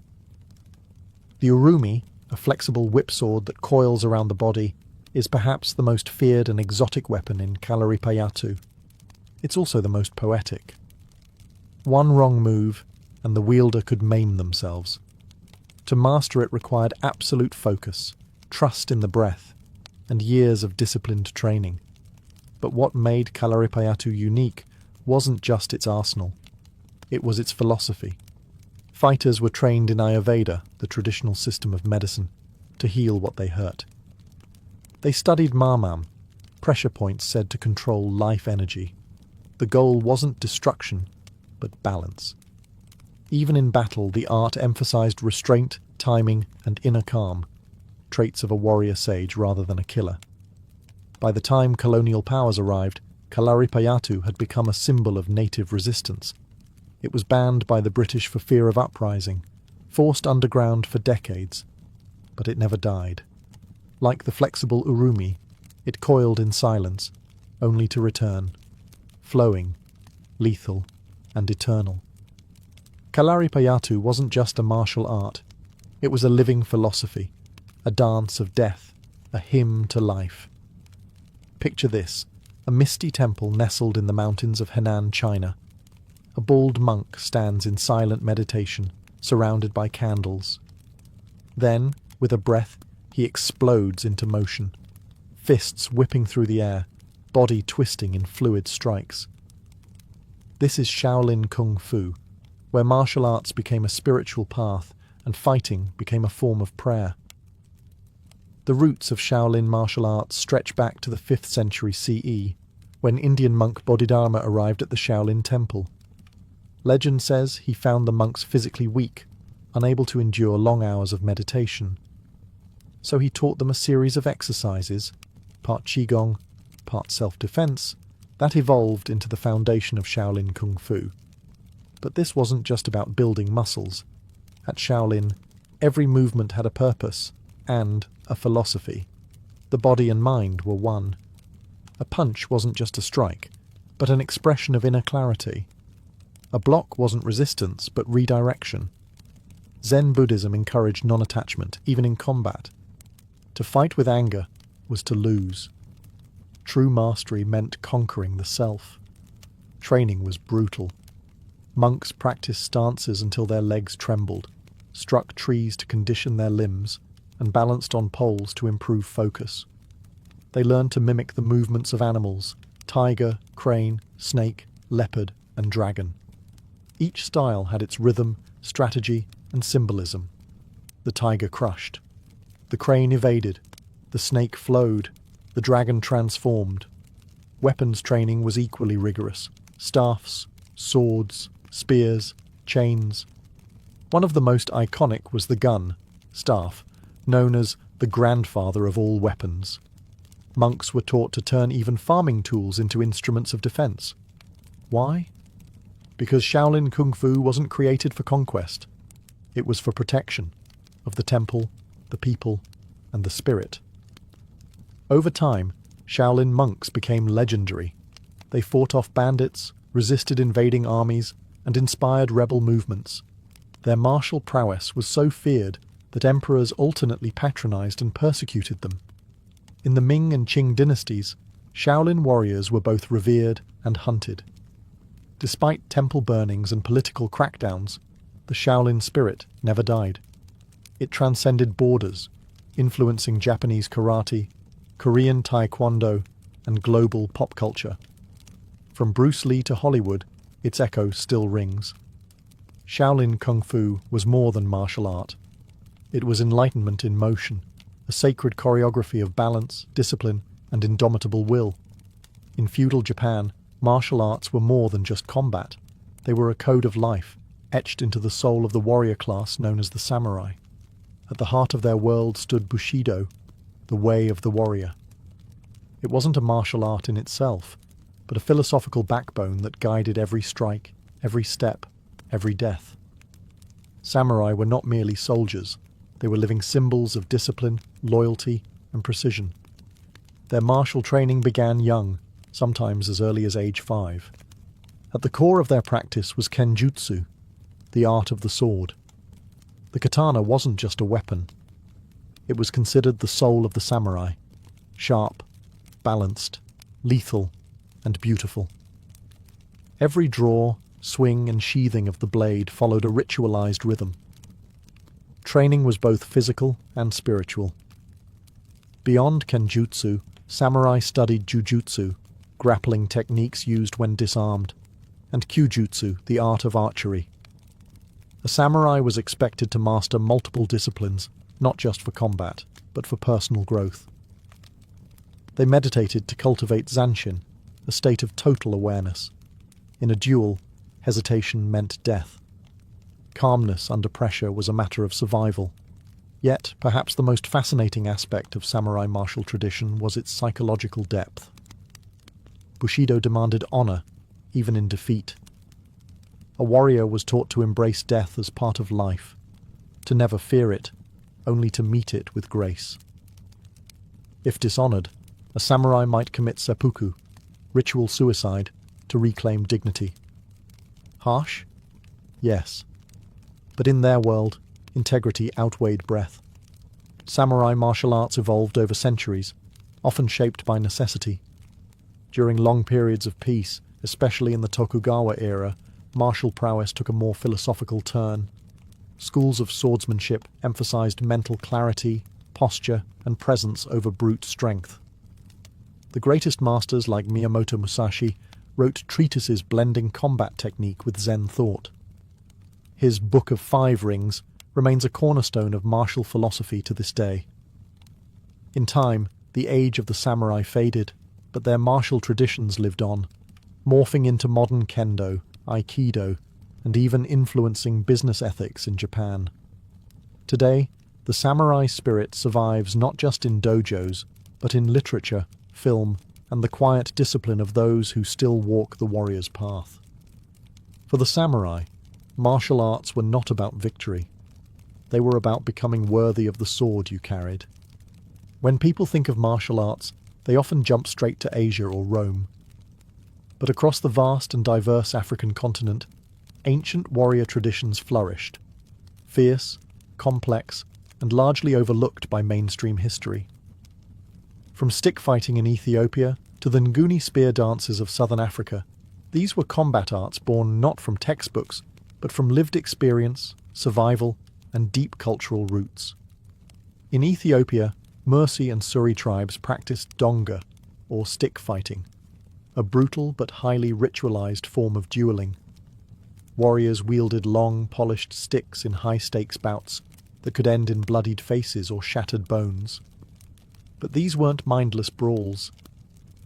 The urumi, a flexible whipsword that coils around the body, is perhaps the most feared and exotic weapon in Kalaripayattu. It's also the most poetic. One wrong move, and the wielder could maim themselves. To master it required absolute focus, trust in the breath, and years of disciplined training. But what made Kalaripayattu unique wasn't just its arsenal. It was its philosophy. Fighters were trained in Ayurveda, the traditional system of medicine, to heal what they hurt. They studied marmam, pressure points said to control life energy. The goal wasn't destruction, but balance. Even in battle, the art emphasized restraint, timing, and inner calm, traits of a warrior sage rather than a killer. By the time colonial powers arrived, Kalaripayattu had become a symbol of native resistance. It was banned by the British for fear of uprising, forced underground for decades, but it never died. Like the flexible urumi, it coiled in silence, only to return, flowing, lethal, and eternal. Kalaripayattu wasn't just a martial art, it was a living philosophy, a dance of death, a hymn to life. Picture this, a misty temple nestled in the mountains of Henan, China. A bald monk stands in silent meditation, surrounded by candles. Then, with a breath, he explodes into motion, fists whipping through the air, body twisting in fluid strikes. This is Shaolin Kung Fu, where martial arts became a spiritual path and fighting became a form of prayer. The roots of Shaolin martial arts stretch back to the 5th century CE, when Indian monk Bodhidharma arrived at the Shaolin temple. Legend says he found the monks physically weak, unable to endure long hours of meditation. So he taught them a series of exercises, part Qigong, part self-defense, that evolved into the foundation of Shaolin Kung Fu. But this wasn't just about building muscles. At Shaolin, every movement had a purpose and a philosophy. The body and mind were one. A punch wasn't just a strike, but an expression of inner clarity. A block wasn't resistance, but redirection. Zen Buddhism encouraged non-attachment, even in combat. To fight with anger was to lose. True mastery meant conquering the self. Training was brutal. Monks practiced stances until their legs trembled, struck trees to condition their limbs, and balanced on poles to improve focus. They learned to mimic the movements of animals: tiger, crane, snake, leopard, and dragon. Each style had its rhythm, strategy, and symbolism. The tiger crushed. The crane evaded. The snake flowed. The dragon transformed. Weapons training was equally rigorous: staffs, swords, spears, chains. One of the most iconic was the gun, staff, known as the grandfather of all weapons. Monks were taught to turn even farming tools into instruments of defense. Why? Because Shaolin Kung Fu wasn't created for conquest. It was for protection of the temple, the people, and the spirit. Over time, Shaolin monks became legendary. They fought off bandits, resisted invading armies, and inspired rebel movements. Their martial prowess was so feared that emperors alternately patronized and persecuted them. In the Ming and Qing dynasties, Shaolin warriors were both revered and hunted. Despite temple burnings and political crackdowns, the Shaolin spirit never died. It transcended borders, influencing Japanese karate, Korean taekwondo, and global pop culture. From Bruce Lee to Hollywood, its echo still rings. Shaolin Kung Fu was more than martial art. It was enlightenment in motion, a sacred choreography of balance, discipline, and indomitable will. In feudal Japan, martial arts were more than just combat. They were a code of life, etched into the soul of the warrior class known as the samurai. At the heart of their world stood Bushido, the way of the warrior. It wasn't a martial art in itself, but a philosophical backbone that guided every strike, every step, every death. Samurai were not merely soldiers. They were living symbols of discipline, loyalty, and precision. Their martial training began young, sometimes as early as age 5. At the core of their practice was kenjutsu, the art of the sword. The katana wasn't just a weapon. It was considered the soul of the samurai, sharp, balanced, lethal, and beautiful. Every draw, swing, and sheathing of the blade followed a ritualized rhythm. Training was both physical and spiritual. Beyond kenjutsu, samurai studied jujutsu, grappling techniques used when disarmed, and kyujutsu, the art of archery. A samurai was expected to master multiple disciplines, not just for combat, but for personal growth. They meditated to cultivate zanshin, a state of total awareness. In a duel, hesitation meant death. Calmness under pressure was a matter of survival. Yet, perhaps the most fascinating aspect of samurai martial tradition was its psychological depth. Bushido demanded honor, even in defeat. A warrior was taught to embrace death as part of life, to never fear it, only to meet it with grace. If dishonored, a samurai might commit seppuku, ritual suicide, to reclaim dignity. Harsh? Yes. But in their world, integrity outweighed breadth. Samurai martial arts evolved over centuries, often shaped by necessity. During long periods of peace, especially in the Tokugawa era, martial prowess took a more philosophical turn. Schools of swordsmanship emphasized mental clarity, posture, and presence over brute strength. The greatest masters like Miyamoto Musashi wrote treatises blending combat technique with Zen thought. His Book of Five Rings remains a cornerstone of martial philosophy to this day. In time, the age of the samurai faded, but their martial traditions lived on, morphing into modern kendo, aikido, and even influencing business ethics in Japan. Today, the samurai spirit survives not just in dojos, but in literature, film, and the quiet discipline of those who still walk the warrior's path. For the samurai, martial arts were not about victory. They were about becoming worthy of the sword you carried. When people think of martial arts, they often jump straight to Asia or Rome. But across the vast and diverse African continent, ancient warrior traditions flourished, fierce, complex, and largely overlooked by mainstream history. From stick fighting in Ethiopia to the Nguni spear dances of southern Africa, these were combat arts born not from textbooks, but from lived experience, survival, and deep cultural roots. In Ethiopia, Mursi and Suri tribes practiced donga, or stick fighting, a brutal but highly ritualized form of dueling. Warriors wielded long, polished sticks in high-stakes bouts that could end in bloodied faces or shattered bones. But these weren't mindless brawls.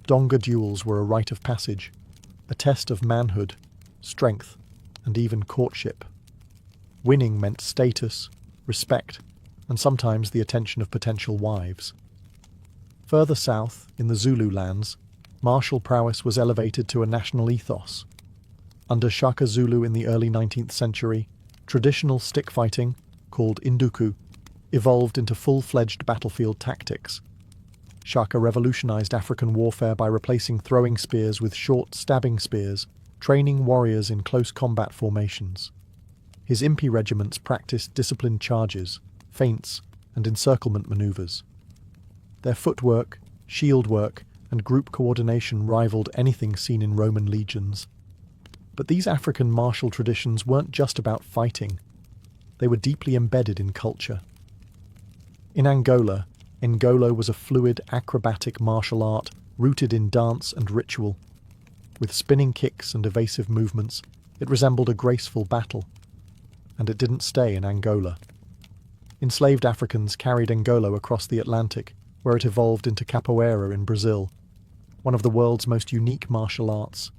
Donga duels were a rite of passage, a test of manhood, strength, and even courtship. Winning meant status, respect, and sometimes the attention of potential wives. Further south, in the Zulu lands, martial prowess was elevated to a national ethos. Under Shaka Zulu in the early 19th century, traditional stick fighting, called induku, evolved into full-fledged battlefield tactics. Shaka revolutionized African warfare by replacing throwing spears with short stabbing spears, training warriors in close combat formations. His impi regiments practiced disciplined charges, feints, and encirclement maneuvers. Their footwork, shield work, and group coordination rivaled anything seen in Roman legions. But these African martial traditions weren't just about fighting. They were deeply embedded in culture. In Angola, Ngolo was a fluid, acrobatic martial art rooted in dance and ritual. With spinning kicks and evasive movements, it resembled a graceful battle. And it didn't stay in Angola. Enslaved Africans carried Ngolo across the Atlantic, where it evolved into capoeira in Brazil, one of the world's most unique martial arts.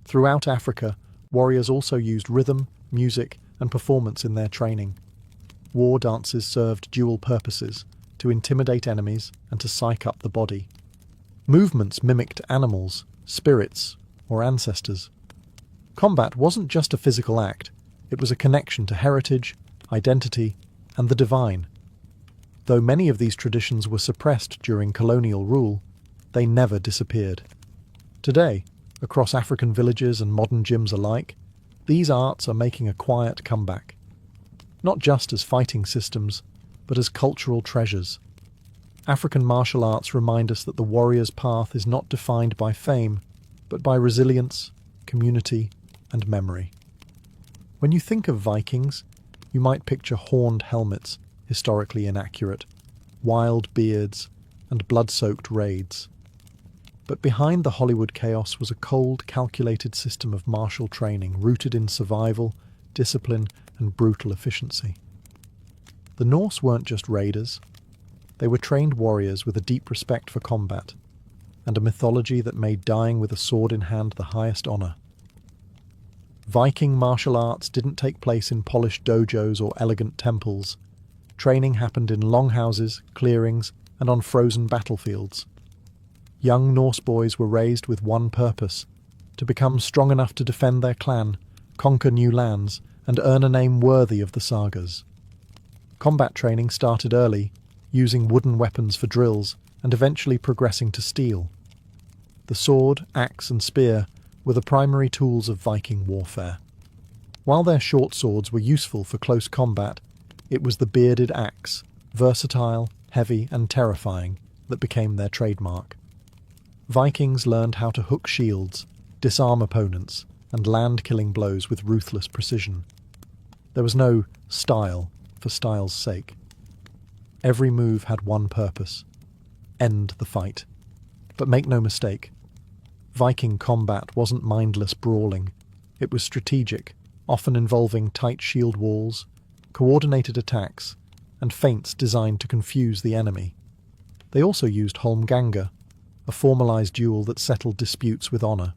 Throughout Africa, warriors also used rhythm, music, and performance in their training. War dances served dual purposes, to intimidate enemies and to psych up the body. Movements mimicked animals, spirits, or ancestors. Combat wasn't just a physical act, it was a connection to heritage, identity, and the divine. Though many of these traditions were suppressed during colonial rule, they never disappeared. Today, across African villages and modern gyms alike, these arts are making a quiet comeback. Not just as fighting systems, but as cultural treasures. African martial arts remind us that the warrior's path is not defined by fame, but by resilience, community, and memory. When you think of Vikings, you might picture horned helmets, historically inaccurate, wild beards, and blood-soaked raids. But behind the Hollywood chaos was a cold, calculated system of martial training rooted in survival, discipline, and brutal efficiency. The Norse weren't just raiders. They were trained warriors with a deep respect for combat, and a mythology that made dying with a sword in hand the highest honor. Viking martial arts didn't take place in polished dojos or elegant temples. Training happened in longhouses, clearings, and on frozen battlefields. Young Norse boys were raised with one purpose: to become strong enough to defend their clan, conquer new lands, and earn a name worthy of the sagas. Combat training started early, using wooden weapons for drills, and eventually progressing to steel. The sword, axe, and spear were the primary tools of Viking warfare. While their short swords were useful for close combat, it was the bearded axe, versatile, heavy, and terrifying, that became their trademark. Vikings learned how to hook shields, disarm opponents, and land killing blows with ruthless precision. There was no style for style's sake. Every move had one purpose: end the fight. But make no mistake, Viking combat wasn't mindless brawling. It was strategic, often involving tight shield walls, coordinated attacks, and feints designed to confuse the enemy. They also used holmganga, a formalised duel that settled disputes with honour.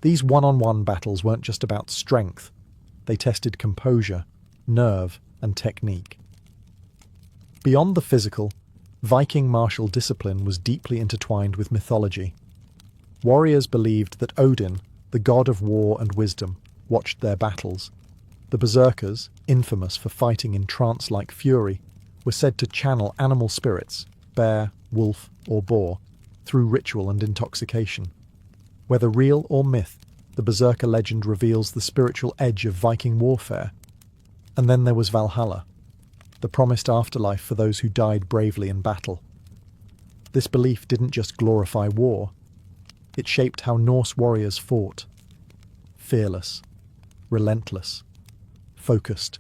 These one-on-one battles weren't just about strength. They tested composure, nerve, and technique. Beyond the physical, Viking martial discipline was deeply intertwined with mythology. Warriors believed that Odin, the god of war and wisdom, watched their battles. The berserkers, infamous for fighting in trance-like fury, were said to channel animal spirits, bear, wolf, or boar, through ritual and intoxication. Whether real or myth, the berserker legend reveals the spiritual edge of Viking warfare. And then there was Valhalla, the promised afterlife for those who died bravely in battle. This belief didn't just glorify war, it shaped how Norse warriors fought. Fearless, relentless, focused.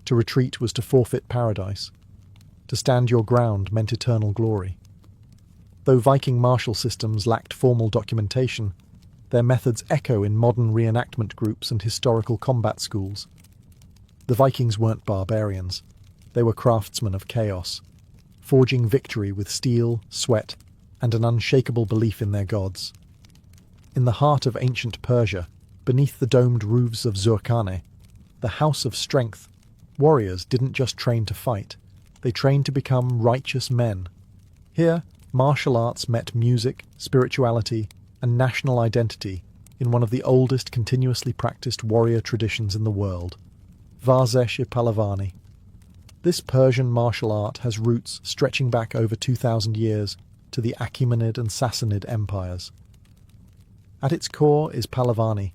To retreat was to forfeit paradise. To stand your ground meant eternal glory. Though Viking martial systems lacked formal documentation, their methods echo in modern reenactment groups and historical combat schools. The Vikings weren't barbarians. They were craftsmen of chaos, forging victory with steel, sweat, and an unshakable belief in their gods. In the heart of ancient Persia, beneath the domed roofs of Zurkane, the House of Strength, warriors didn't just train to fight, they trained to become righteous men. Here, martial arts met music, spirituality, and national identity in one of the oldest continuously practiced warrior traditions in the world, Varzeshi Palavani. This Persian martial art has roots stretching back over 2,000 years to the Achaemenid and Sassanid empires. At its core is Palavani,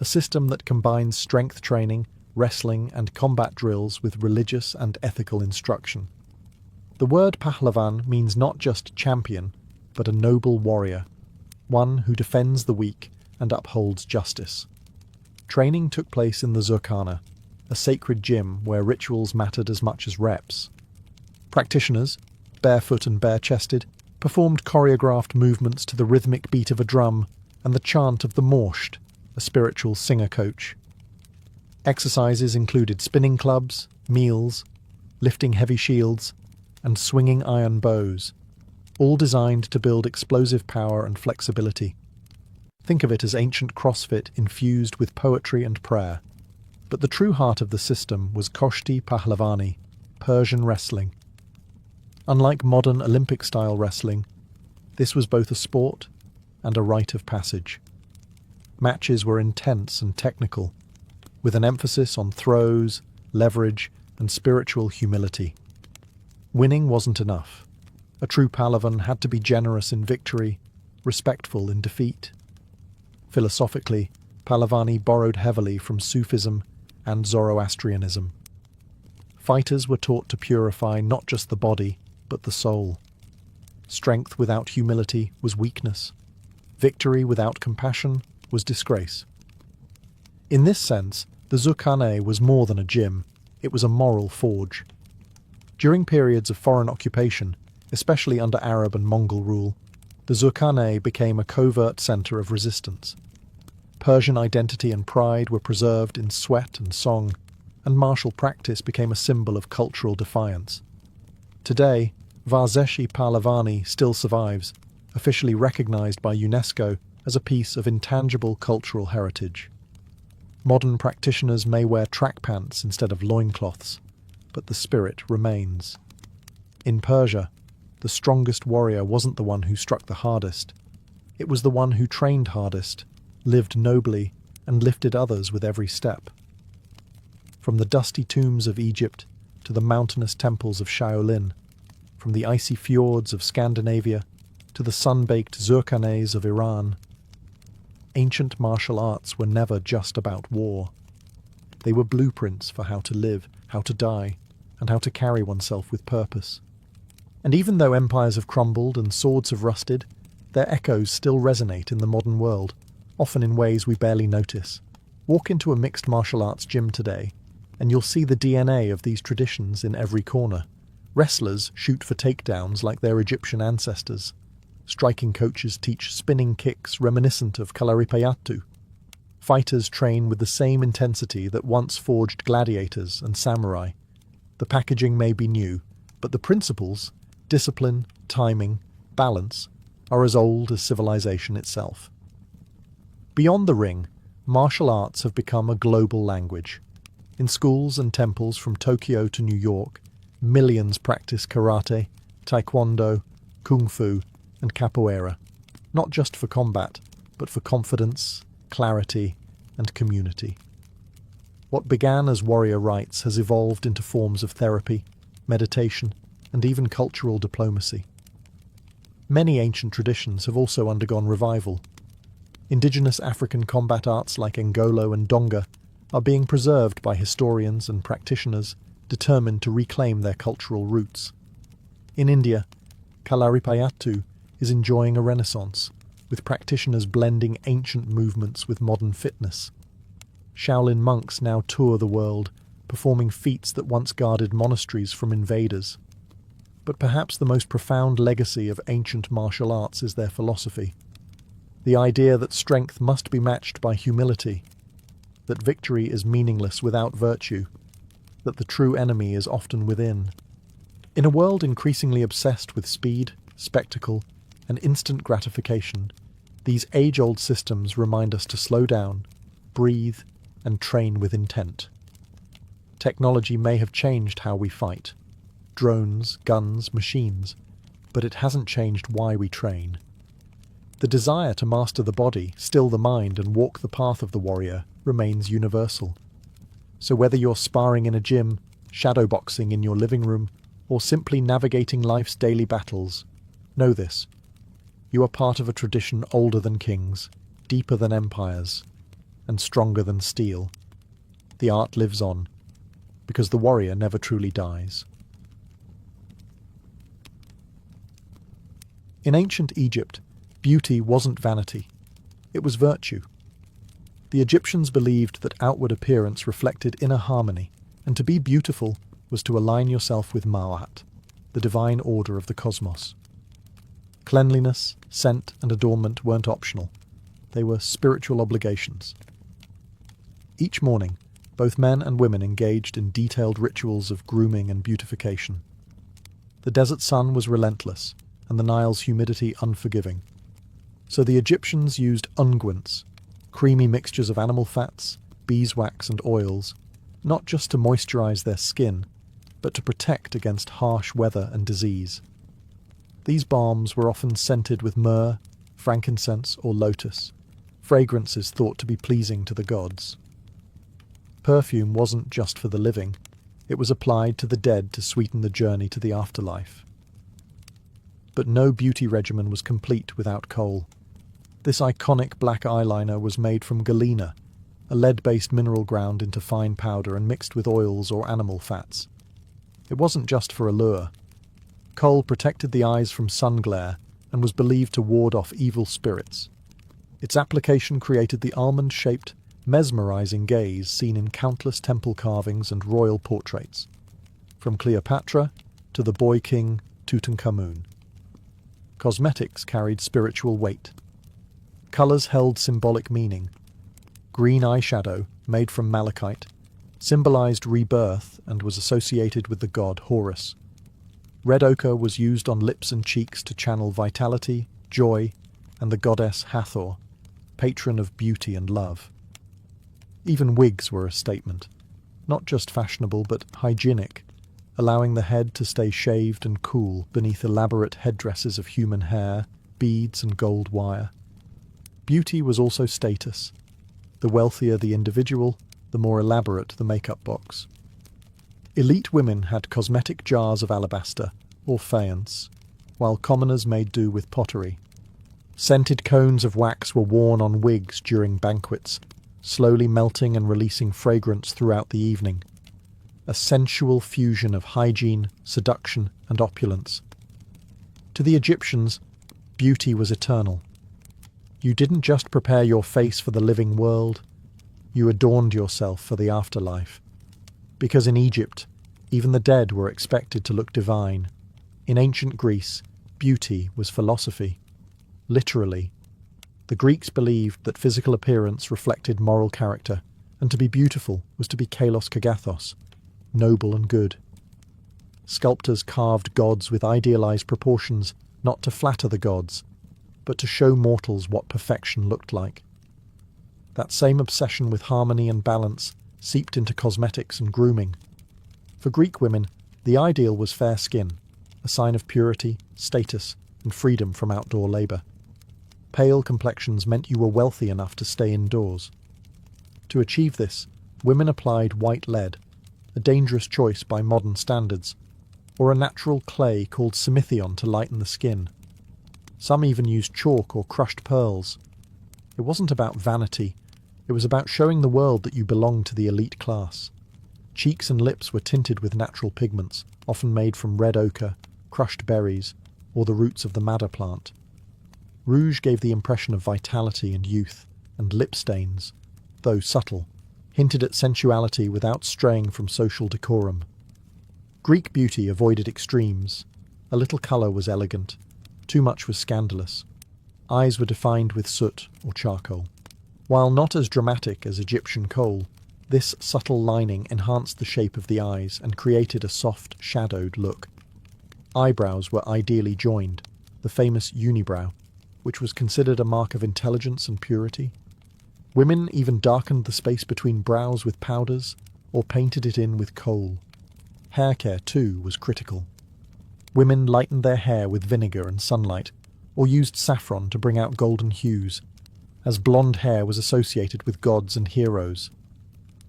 a system that combines strength training, wrestling, and combat drills with religious and ethical instruction. The word Pahlavan means not just champion, but a noble warrior, one who defends the weak and upholds justice. Training took place in the Zurkana, a sacred gym where rituals mattered as much as reps. Practitioners, barefoot and bare-chested, performed choreographed movements to the rhythmic beat of a drum and the chant of the Morsht, a spiritual singer-coach. Exercises included spinning clubs, meals, lifting heavy shields, and swinging iron bows, all designed to build explosive power and flexibility. Think of it as ancient CrossFit infused with poetry and prayer. But the true heart of the system was Koshti Pahlavani, Persian wrestling. Unlike modern Olympic-style wrestling, this was both a sport and a rite of passage. Matches were intense and technical, with an emphasis on throws, leverage, and spiritual humility. Winning wasn't enough. A true Pahlavan had to be generous in victory, respectful in defeat. Philosophically, Pahlavani borrowed heavily from Sufism and Zoroastrianism. Fighters were taught to purify not just the body, but the soul. Strength without humility was weakness. Victory without compassion was disgrace. In this sense, the Zurkane was more than a gym, it was a moral forge. During periods of foreign occupation, especially under Arab and Mongol rule, the Zurkane became a covert centre of resistance. Persian identity and pride were preserved in sweat and song, and martial practice became a symbol of cultural defiance. Today, Varzeshi Pahlavani still survives, officially recognised by UNESCO as a piece of intangible cultural heritage. Modern practitioners may wear track pants instead of loincloths, but the spirit remains. In Persia, the strongest warrior wasn't the one who struck the hardest. It was the one who trained hardest, lived nobly, and lifted others with every step. From the dusty tombs of Egypt to the mountainous temples of Shaolin, from the icy fjords of Scandinavia to the sun-baked zurkhanehs of Iran. Ancient martial arts were never just about war. They were blueprints for how to live, how to die, and how to carry oneself with purpose. And even though empires have crumbled and swords have rusted, their echoes still resonate in the modern world, often in ways we barely notice. Walk into a mixed martial arts gym today, and you'll see the DNA of these traditions in every corner. Wrestlers shoot for takedowns like their Egyptian ancestors. Striking coaches teach spinning kicks reminiscent of kalaripayattu. Fighters train with the same intensity that once forged gladiators and samurai. The packaging may be new, but the principles, discipline, timing, balance, are as old as civilization itself. Beyond the ring, martial arts have become a global language. In schools and temples from Tokyo to New York, millions practice karate, taekwondo, kung fu, and capoeira, not just for combat, but for confidence, clarity, and community. What began as warrior rites has evolved into forms of therapy, meditation, and even cultural diplomacy. Many ancient traditions have also undergone revival. Indigenous African combat arts like Ngolo and Donga are being preserved by historians and practitioners determined to reclaim their cultural roots. In India, kalaripayattu is enjoying a renaissance, with practitioners blending ancient movements with modern fitness. Shaolin monks now tour the world, performing feats that once guarded monasteries from invaders. But perhaps the most profound legacy of ancient martial arts is their philosophy. The idea that strength must be matched by humility, that victory is meaningless without virtue, that the true enemy is often within. In a world increasingly obsessed with speed, spectacle, and instant gratification, these age-old systems remind us to slow down, breathe, and train with intent. Technology may have changed how we fight. Drones, guns, machines, but it hasn't changed why we train. The desire to master the body, still the mind, and walk the path of the warrior remains universal. So whether you're sparring in a gym, shadowboxing in your living room, or simply navigating life's daily battles, know this: you are part of a tradition older than kings, deeper than empires, and stronger than steel. The art lives on, because the warrior never truly dies. In ancient Egypt, beauty wasn't vanity, it was virtue. The Egyptians believed that outward appearance reflected inner harmony, and to be beautiful was to align yourself with Ma'at, the divine order of the cosmos. Cleanliness, scent, and adornment weren't optional. They were spiritual obligations. Each morning, both men and women engaged in detailed rituals of grooming and beautification. The desert sun was relentless, and the Nile's humidity unforgiving. So the Egyptians used unguents, creamy mixtures of animal fats, beeswax, and oils, not just to moisturize their skin, but to protect against harsh weather and disease. These balms were often scented with myrrh, frankincense, or lotus, fragrances thought to be pleasing to the gods. Perfume wasn't just for the living, it was applied to the dead to sweeten the journey to the afterlife. But no beauty regimen was complete without kohl. This iconic black eyeliner was made from galena, a lead-based mineral ground into fine powder and mixed with oils or animal fats. It wasn't just for allure. Kohl protected the eyes from sun glare and was believed to ward off evil spirits. Its application created the almond-shaped, mesmerizing gaze seen in countless temple carvings and royal portraits, from Cleopatra to the boy king Tutankhamun. Cosmetics carried spiritual weight. Colors held symbolic meaning. Green eyeshadow, made from malachite, symbolized rebirth and was associated with the god Horus. Red ochre was used on lips and cheeks to channel vitality, joy, and the goddess Hathor, patron of beauty and love. Even wigs were a statement, not just fashionable but hygienic, allowing the head to stay shaved and cool beneath elaborate headdresses of human hair, beads, and gold wire. Beauty was also status. The wealthier the individual, the more elaborate the makeup box. Elite women had cosmetic jars of alabaster, or faience, while commoners made do with pottery. Scented cones of wax were worn on wigs during banquets, slowly melting and releasing fragrance throughout the evening. A sensual fusion of hygiene, seduction, and opulence. To the Egyptians, beauty was eternal. You didn't just prepare your face for the living world, you adorned yourself for the afterlife. Because in Egypt, even the dead were expected to look divine. In ancient Greece, beauty was philosophy. Literally. The Greeks believed that physical appearance reflected moral character, and to be beautiful was to be kalos kagathos, noble and good. Sculptors carved gods with idealized proportions, not to flatter the gods, but to show mortals what perfection looked like. That same obsession with harmony and balance seeped into cosmetics and grooming. For Greek women, the ideal was fair skin, a sign of purity, status, and freedom from outdoor labour. Pale complexions meant you were wealthy enough to stay indoors. To achieve this, women applied white lead, a dangerous choice by modern standards, or a natural clay called simithion to lighten the skin. Some even used chalk or crushed pearls. It wasn't about vanity, it was about showing the world that you belonged to the elite class. Cheeks and lips were tinted with natural pigments, often made from red ochre, crushed berries, or the roots of the madder plant. Rouge gave the impression of vitality and youth, and lip stains, though subtle, hinted at sensuality without straying from social decorum. Greek beauty avoided extremes. A little colour was elegant, too much was scandalous. Eyes were defined with soot or charcoal. While not as dramatic as Egyptian kohl, this subtle lining enhanced the shape of the eyes and created a soft, shadowed look. Eyebrows were ideally joined, the famous unibrow, which was considered a mark of intelligence and purity. Women even darkened the space between brows with powders or painted it in with kohl. Hair care, too, was critical. Women lightened their hair with vinegar and sunlight, or used saffron to bring out golden hues, as blonde hair was associated with gods and heroes.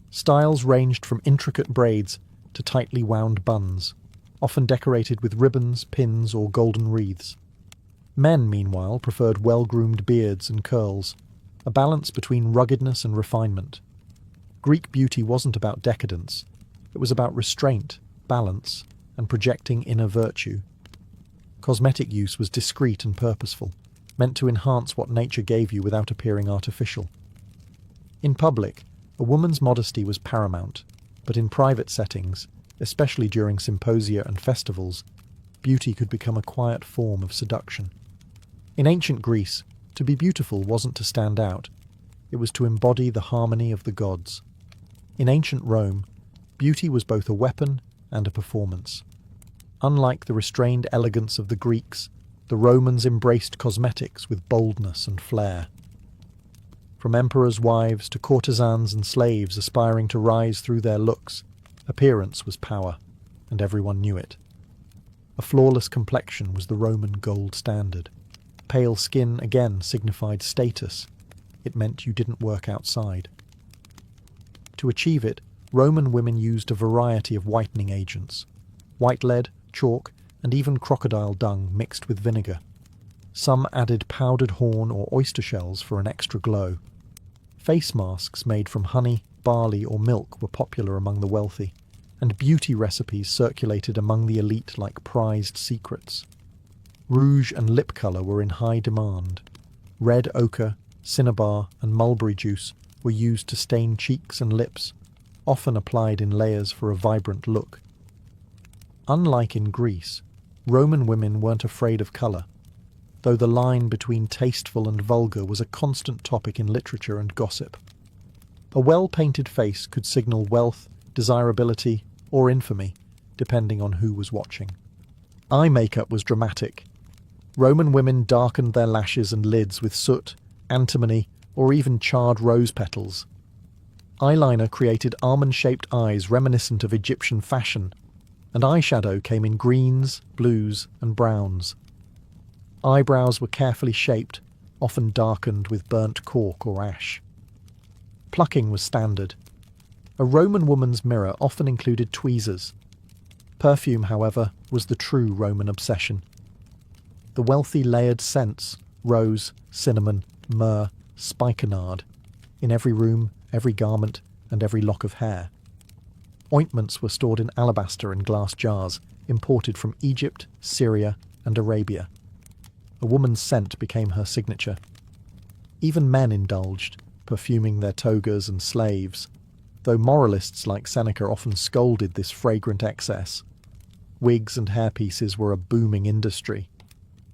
Styles ranged from intricate braids to tightly wound buns, often decorated with ribbons, pins, or golden wreaths. Men, meanwhile, preferred well-groomed beards and curls, a balance between ruggedness and refinement. Greek beauty wasn't about decadence, it was about restraint, balance, and projecting inner virtue. Cosmetic use was discreet and purposeful, meant to enhance what nature gave you without appearing artificial. In public, a woman's modesty was paramount, but in private settings, especially during symposia and festivals, beauty could become a quiet form of seduction. In ancient Greece, to be beautiful wasn't to stand out, it was to embody the harmony of the gods. In ancient Rome, beauty was both a weapon and a performance. Unlike the restrained elegance of the Greeks, the Romans embraced cosmetics with boldness and flair. From emperors' wives to courtesans and slaves aspiring to rise through their looks, appearance was power, and everyone knew it. A flawless complexion was the Roman gold standard. Pale skin again signified status. It meant you didn't work outside. To achieve it, Roman women used a variety of whitening agents: white lead, chalk, and even crocodile dung mixed with vinegar. Some added powdered horn or oyster shells for an extra glow. Face masks made from honey, barley, or milk were popular among the wealthy, and beauty recipes circulated among the elite like prized secrets. Rouge and lip colour were in high demand. Red ochre, cinnabar, and mulberry juice were used to stain cheeks and lips, often applied in layers for a vibrant look. Unlike in Greece, Roman women weren't afraid of colour, though the line between tasteful and vulgar was a constant topic in literature and gossip. A well-painted face could signal wealth, desirability, or infamy, depending on who was watching. Eye makeup was dramatic. Roman women darkened their lashes and lids with soot, antimony, or even charred rose petals. Eyeliner created almond-shaped eyes reminiscent of Egyptian fashion, and eyeshadow came in greens, blues, and browns. Eyebrows were carefully shaped, often darkened with burnt cork or ash. Plucking was standard. A Roman woman's mirror often included tweezers. Perfume, however, was the true Roman obsession. The wealthy layered scents, rose, cinnamon, myrrh, spikenard, in every room, every garment, and every lock of hair. Ointments were stored in alabaster and glass jars, imported from Egypt, Syria, and Arabia. A woman's scent became her signature. Even men indulged, perfuming their togas and slaves, though moralists like Seneca often scolded this fragrant excess. Wigs and hairpieces were a booming industry.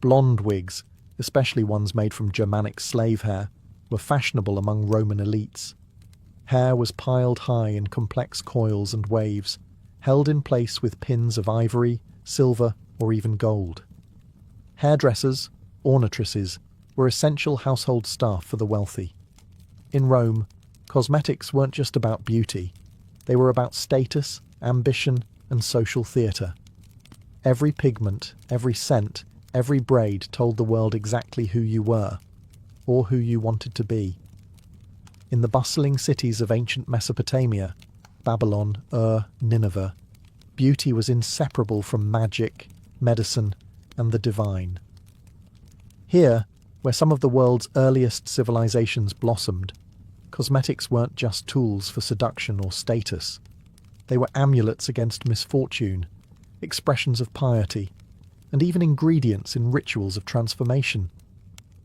Blonde wigs, especially ones made from Germanic slave hair, were fashionable among Roman elites. Hair was piled high in complex coils and waves, held in place with pins of ivory, silver, or even gold. Hairdressers, ornatresses, were essential household staff for the wealthy. In Rome, cosmetics weren't just about beauty. They were about status, ambition, and social theatre. Every pigment, every scent, every braid told the world exactly who you were, or who you wanted to be. In the bustling cities of ancient Mesopotamia, Babylon, Nineveh, beauty was inseparable from magic, medicine, and the divine. Here, where some of the world's earliest civilizations blossomed, cosmetics weren't just tools for seduction or status. They were amulets against misfortune, expressions of piety, and even ingredients in rituals of transformation.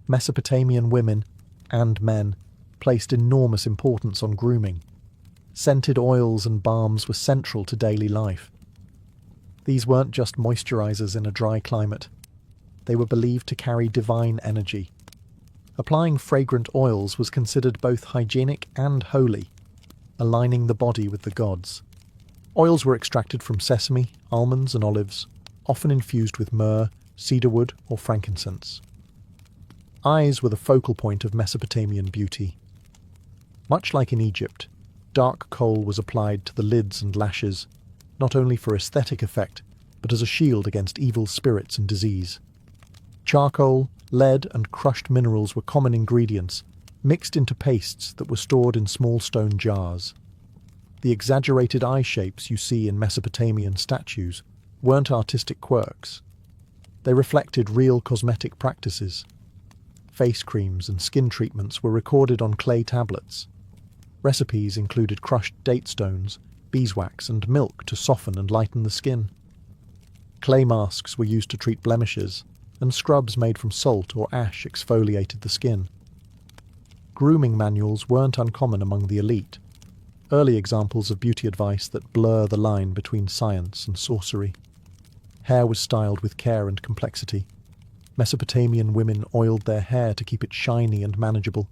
Mesopotamian women, and men, placed enormous importance on grooming. Scented oils and balms were central to daily life. These weren't just moisturizers in a dry climate. They were believed to carry divine energy. Applying fragrant oils was considered both hygienic and holy, aligning the body with the gods. Oils were extracted from sesame, almonds, and olives, often infused with myrrh, cedarwood, or frankincense. Eyes were the focal point of Mesopotamian beauty. Much like in Egypt, dark kohl was applied to the lids and lashes, not only for aesthetic effect, but as a shield against evil spirits and disease. Charcoal, lead, and crushed minerals were common ingredients, mixed into pastes that were stored in small stone jars. The exaggerated eye shapes you see in Mesopotamian statues weren't artistic quirks. They reflected real cosmetic practices. Face creams and skin treatments were recorded on clay tablets. Recipes included crushed date stones, beeswax, and milk to soften and lighten the skin. Clay masks were used to treat blemishes, and scrubs made from salt or ash exfoliated the skin. Grooming manuals weren't uncommon among the elite, early examples of beauty advice that blur the line between science and sorcery. Hair was styled with care and complexity. Mesopotamian women oiled their hair to keep it shiny and manageable,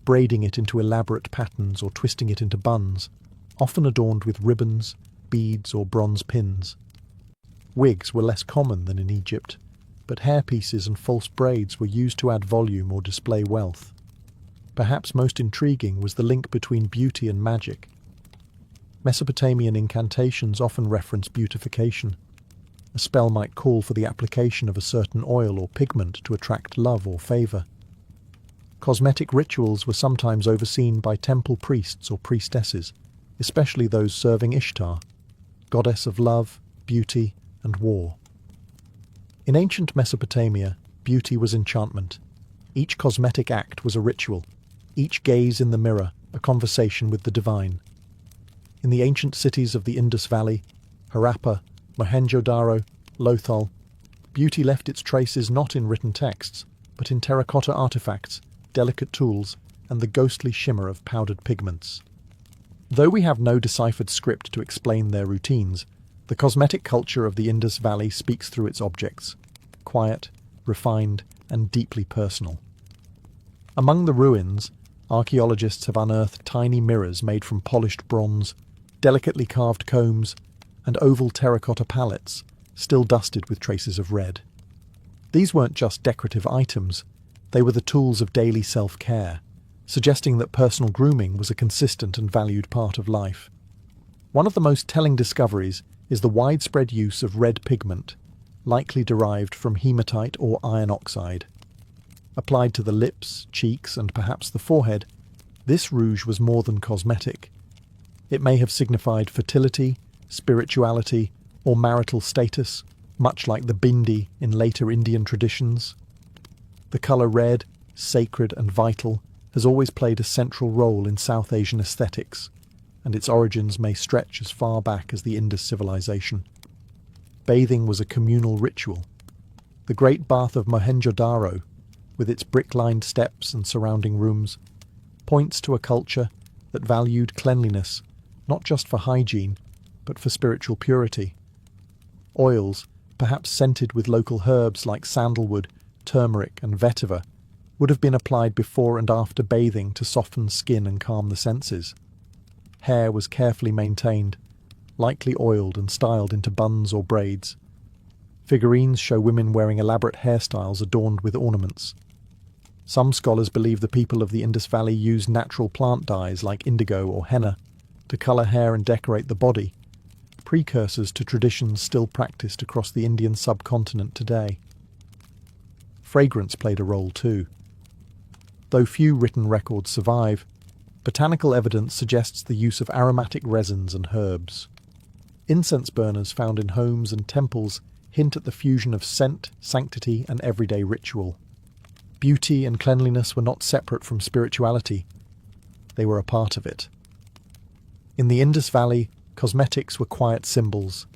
braiding it into elaborate patterns or twisting it into buns, often adorned with ribbons, beads, or bronze pins. Wigs were less common than in Egypt, but hairpieces and false braids were used to add volume or display wealth. Perhaps most intriguing was the link between beauty and magic. Mesopotamian incantations often reference beautification. A spell might call for the application of a certain oil or pigment to attract love or favour. Cosmetic rituals were sometimes overseen by temple priests or priestesses, especially those serving Ishtar, goddess of love, beauty, and war. In ancient Mesopotamia, beauty was enchantment. Each cosmetic act was a ritual, each gaze in the mirror a conversation with the divine. In the ancient cities of the Indus Valley, Harappa, Mohenjo-daro, Lothal, beauty left its traces not in written texts, but in terracotta artifacts, delicate tools, and the ghostly shimmer of powdered pigments. Though we have no deciphered script to explain their routines, the cosmetic culture of the Indus Valley speaks through its objects, quiet, refined, and deeply personal. Among the ruins, archaeologists have unearthed tiny mirrors made from polished bronze, delicately carved combs, and oval terracotta palettes, still dusted with traces of red. These weren't just decorative items, they were the tools of daily self-care, suggesting that personal grooming was a consistent and valued part of life. One of the most telling discoveries is the widespread use of red pigment, likely derived from hematite or iron oxide. Applied to the lips, cheeks, and perhaps the forehead, this rouge was more than cosmetic. It may have signified fertility, spirituality, or marital status, much like the bindi in later Indian traditions. The colour red, sacred and vital, has always played a central role in South Asian aesthetics, and its origins may stretch as far back as the Indus civilization. Bathing was a communal ritual. The Great Bath of Mohenjo-daro, with its brick-lined steps and surrounding rooms, points to a culture that valued cleanliness, not just for hygiene, but for spiritual purity. Oils, perhaps scented with local herbs like sandalwood, turmeric and vetiver, would have been applied before and after bathing to soften skin and calm the senses. Hair was carefully maintained, lightly oiled and styled into buns or braids. Figurines show women wearing elaborate hairstyles adorned with ornaments. Some scholars believe the people of the Indus Valley used natural plant dyes like indigo or henna to colour hair and decorate the body, precursors to traditions still practiced across the Indian subcontinent today. Fragrance played a role too. Though few written records survive, botanical evidence suggests the use of aromatic resins and herbs. Incense burners found in homes and temples hint at the fusion of scent, sanctity, and everyday ritual. Beauty and cleanliness were not separate from spirituality. They were a part of it. In the Indus Valley, cosmetics were quiet symbols,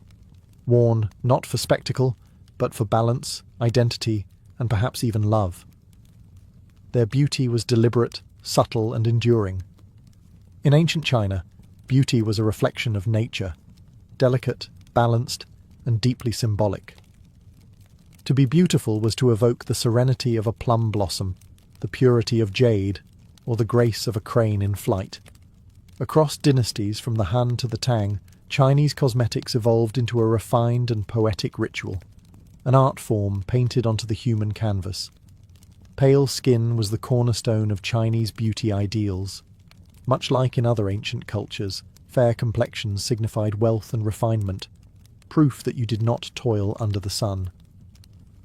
worn not for spectacle, but for balance, identity, and perhaps even love. Their beauty was deliberate, subtle, and enduring. In ancient China, beauty was a reflection of nature, delicate, balanced, and deeply symbolic. To be beautiful was to evoke the serenity of a plum blossom, the purity of jade, or the grace of a crane in flight. Across dynasties from the Han to the Tang, Chinese cosmetics evolved into a refined and poetic ritual, an art form painted onto the human canvas. Pale skin was the cornerstone of Chinese beauty ideals. Much like in other ancient cultures, fair complexions signified wealth and refinement, proof that you did not toil under the sun.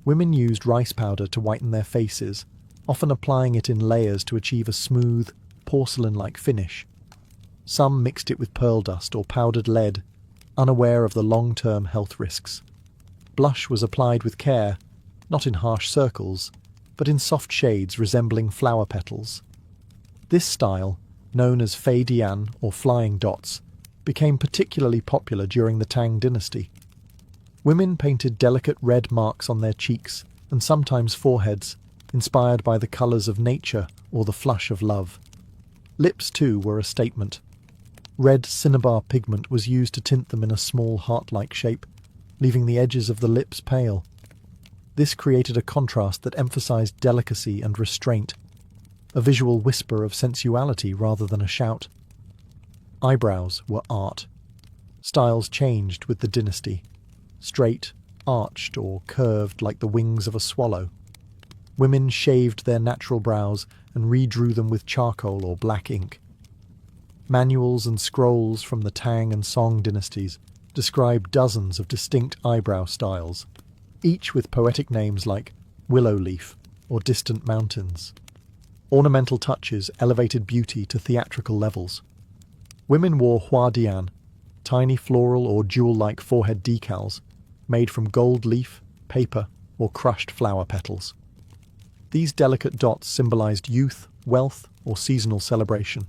Women used rice powder to whiten their faces, often applying it in layers to achieve a smooth, porcelain-like finish. Some mixed it with pearl dust or powdered lead, unaware of the long-term health risks. Blush was applied with care, not in harsh circles, but in soft shades resembling flower petals. This style, known as fei dian or flying dots, became particularly popular during the Tang dynasty. Women painted delicate red marks on their cheeks and sometimes foreheads, inspired by the colours of nature or the flush of love. Lips, too, were a statement. Red cinnabar pigment was used to tint them in a small heart-like shape, leaving the edges of the lips pale. This created a contrast that emphasised delicacy and restraint, a visual whisper of sensuality rather than a shout. Eyebrows were art. Styles changed with the dynasty. Straight, arched, or curved like the wings of a swallow. Women shaved their natural brows and redrew them with charcoal or black ink. Manuals and scrolls from the Tang and Song dynasties describe dozens of distinct eyebrow styles, each with poetic names like willow leaf or distant mountains. Ornamental touches elevated beauty to theatrical levels. Women wore huadian, tiny floral or jewel-like forehead decals made from gold leaf, paper, or crushed flower petals. These delicate dots symbolized youth, wealth, or seasonal celebration.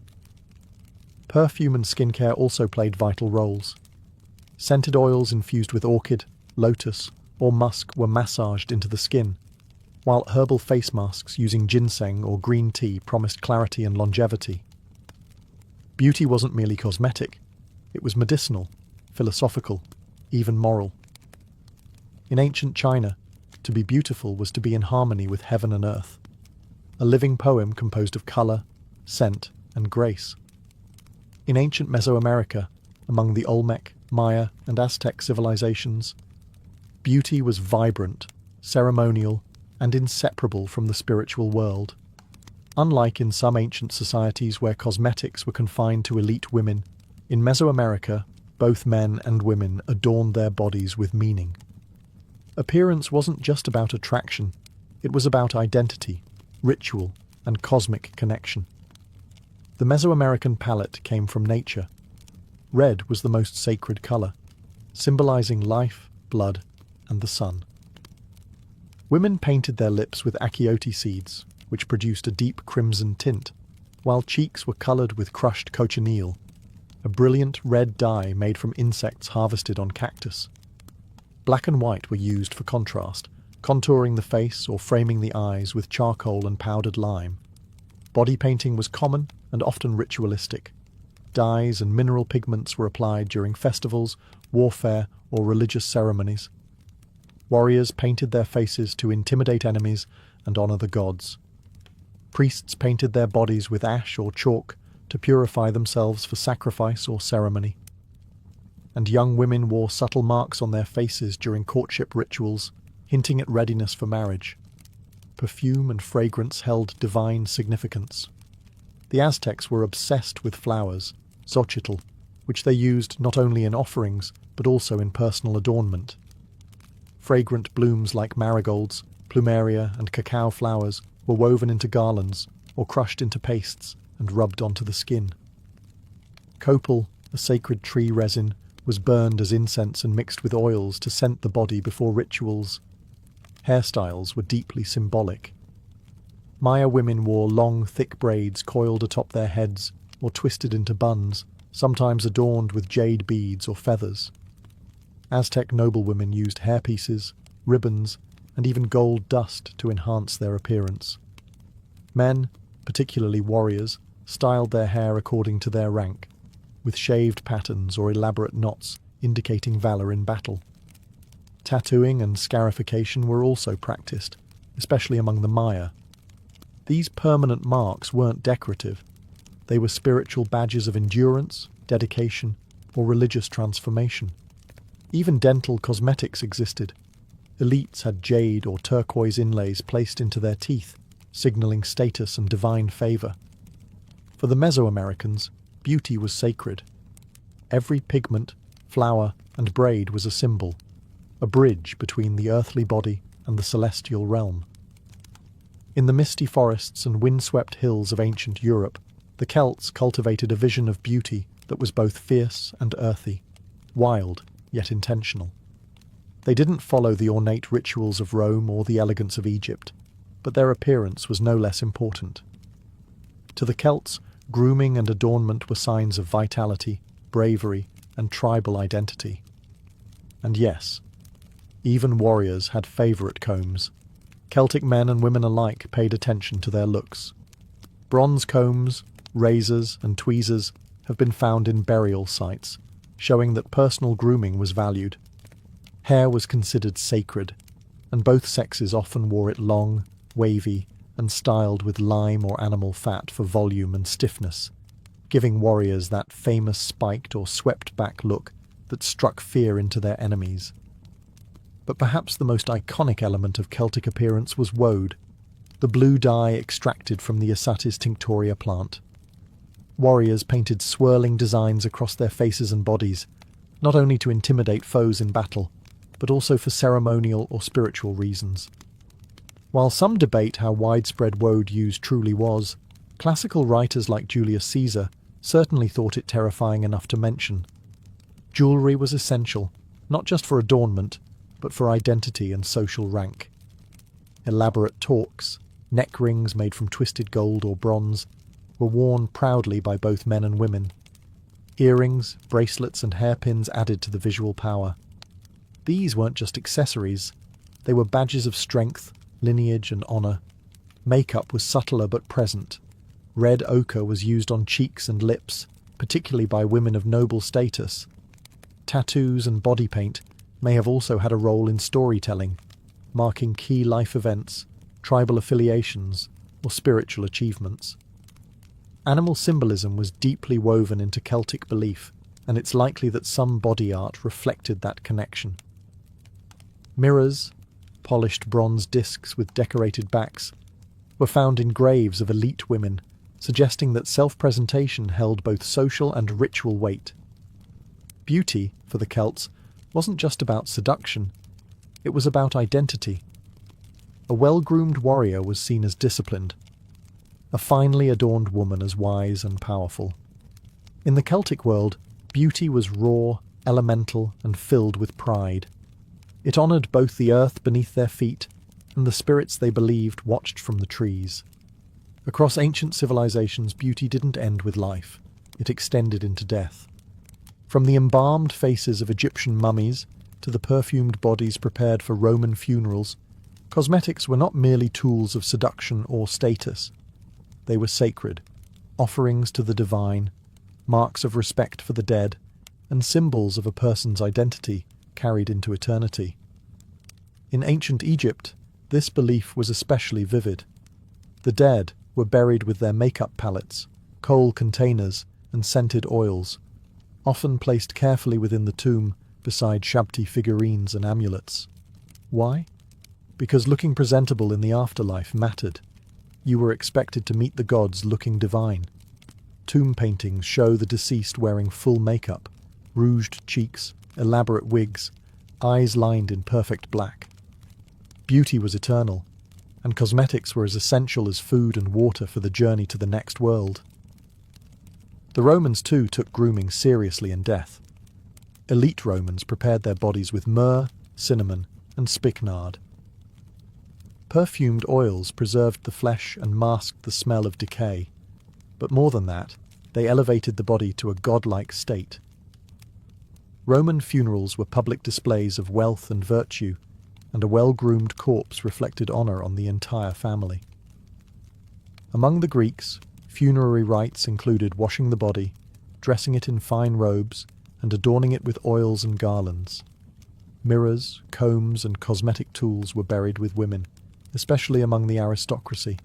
Perfume and skincare also played vital roles. Scented oils infused with orchid, lotus, or musk were massaged into the skin, while herbal face masks using ginseng or green tea promised clarity and longevity. Beauty wasn't merely cosmetic, it was medicinal, philosophical, even moral. In ancient China, to be beautiful was to be in harmony with heaven and earth, a living poem composed of colour, scent, and grace. In ancient Mesoamerica, among the Olmec, Maya, and Aztec civilizations, beauty was vibrant, ceremonial, and inseparable from the spiritual world. Unlike in some ancient societies where cosmetics were confined to elite women, in Mesoamerica, both men and women adorned their bodies with meaning. Appearance wasn't just about attraction, it was about identity, ritual, and cosmic connection. The Mesoamerican palette came from nature. Red was the most sacred colour, symbolising life, blood, and the sun. Women painted their lips with achiote seeds, which produced a deep crimson tint, while cheeks were coloured with crushed cochineal, a brilliant red dye made from insects harvested on cactus. Black and white were used for contrast, contouring the face or framing the eyes with charcoal and powdered lime. Body painting was common and often ritualistic. Dyes and mineral pigments were applied during festivals, warfare, or religious ceremonies. Warriors painted their faces to intimidate enemies and honour the gods. Priests painted their bodies with ash or chalk to purify themselves for sacrifice or ceremony. And young women wore subtle marks on their faces during courtship rituals, hinting at readiness for marriage. Perfume and fragrance held divine significance. The Aztecs were obsessed with flowers, xochitl, which they used not only in offerings but also in personal adornment. Fragrant blooms like marigolds, plumeria, and cacao flowers were woven into garlands or crushed into pastes and rubbed onto the skin. Copal, a sacred tree resin, was burned as incense and mixed with oils to scent the body before rituals. Hairstyles were deeply symbolic. Maya women wore long, thick braids coiled atop their heads or twisted into buns, sometimes adorned with jade beads or feathers. Aztec noblewomen used hairpieces, ribbons, and even gold dust to enhance their appearance. Men, particularly warriors, styled their hair according to their rank, with shaved patterns or elaborate knots indicating valour in battle. Tattooing and scarification were also practiced, especially among the Maya. These permanent marks weren't decorative. They were spiritual badges of endurance, dedication, or religious transformation. Even dental cosmetics existed. Elites had jade or turquoise inlays placed into their teeth, signalling status and divine favour. For the Mesoamericans, beauty was sacred. Every pigment, flower, and braid was a symbol, a bridge between the earthly body and the celestial realm. In the misty forests and windswept hills of ancient Europe, the Celts cultivated a vision of beauty that was both fierce and earthy, wild yet intentional. They didn't follow the ornate rituals of Rome or the elegance of Egypt, but their appearance was no less important. To the Celts, grooming and adornment were signs of vitality, bravery, and tribal identity. And yes, even warriors had favourite combs. Celtic men and women alike paid attention to their looks. Bronze combs, razors, and tweezers have been found in burial sites, showing that personal grooming was valued. Hair was considered sacred, and both sexes often wore it long, wavy, and styled with lime or animal fat for volume and stiffness, giving warriors that famous spiked or swept-back look that struck fear into their enemies. But perhaps the most iconic element of Celtic appearance was woad, the blue dye extracted from the Isatis tinctoria plant. Warriors painted swirling designs across their faces and bodies, not only to intimidate foes in battle, but also for ceremonial or spiritual reasons. While some debate how widespread woad use truly was, classical writers like Julius Caesar certainly thought it terrifying enough to mention. Jewellery was essential, not just for adornment, but for identity and social rank. Elaborate torques, neck rings made from twisted gold or bronze, were worn proudly by both men and women. Earrings, bracelets, and hairpins added to the visual power. These weren't just accessories, they were badges of strength, lineage, and honour. Makeup was subtler but present. Red ochre was used on cheeks and lips, particularly by women of noble status. Tattoos and body paint may have also had a role in storytelling, marking key life events, tribal affiliations, or spiritual achievements. Animal symbolism was deeply woven into Celtic belief, and it's likely that some body art reflected that connection. Mirrors, polished bronze discs with decorated backs, were found in graves of elite women, suggesting that self-presentation held both social and ritual weight. Beauty, for the Celts, wasn't just about seduction, it was about identity. A well-groomed warrior was seen as disciplined, a finely adorned woman as wise and powerful. In the Celtic world, beauty was raw, elemental, and filled with pride. It honored both the earth beneath their feet and the spirits they believed watched from the trees. Across ancient civilizations, beauty didn't end with life. It extended into death. From the embalmed faces of Egyptian mummies to the perfumed bodies prepared for Roman funerals, cosmetics were not merely tools of seduction or status. They were sacred, offerings to the divine, marks of respect for the dead, and symbols of a person's identity carried into eternity. In ancient Egypt, this belief was especially vivid. The dead were buried with their makeup palettes, coal containers, and scented oils, often placed carefully within the tomb beside Shabti figurines and amulets. Why? Because looking presentable in the afterlife mattered. You were expected to meet the gods looking divine. Tomb paintings show the deceased wearing full makeup, rouged cheeks, elaborate wigs, eyes lined in perfect black. Beauty was eternal, and cosmetics were as essential as food and water for the journey to the next world. The Romans too took grooming seriously in death. Elite Romans prepared their bodies with myrrh, cinnamon, and spikenard. Perfumed oils preserved the flesh and masked the smell of decay, but more than that, they elevated the body to a godlike state. Roman funerals were public displays of wealth and virtue, and a well-groomed corpse reflected honor on the entire family. Among the Greeks, funerary rites included washing the body, dressing it in fine robes, and adorning it with oils and garlands. Mirrors, combs, and cosmetic tools were buried with women, especially among the aristocracy.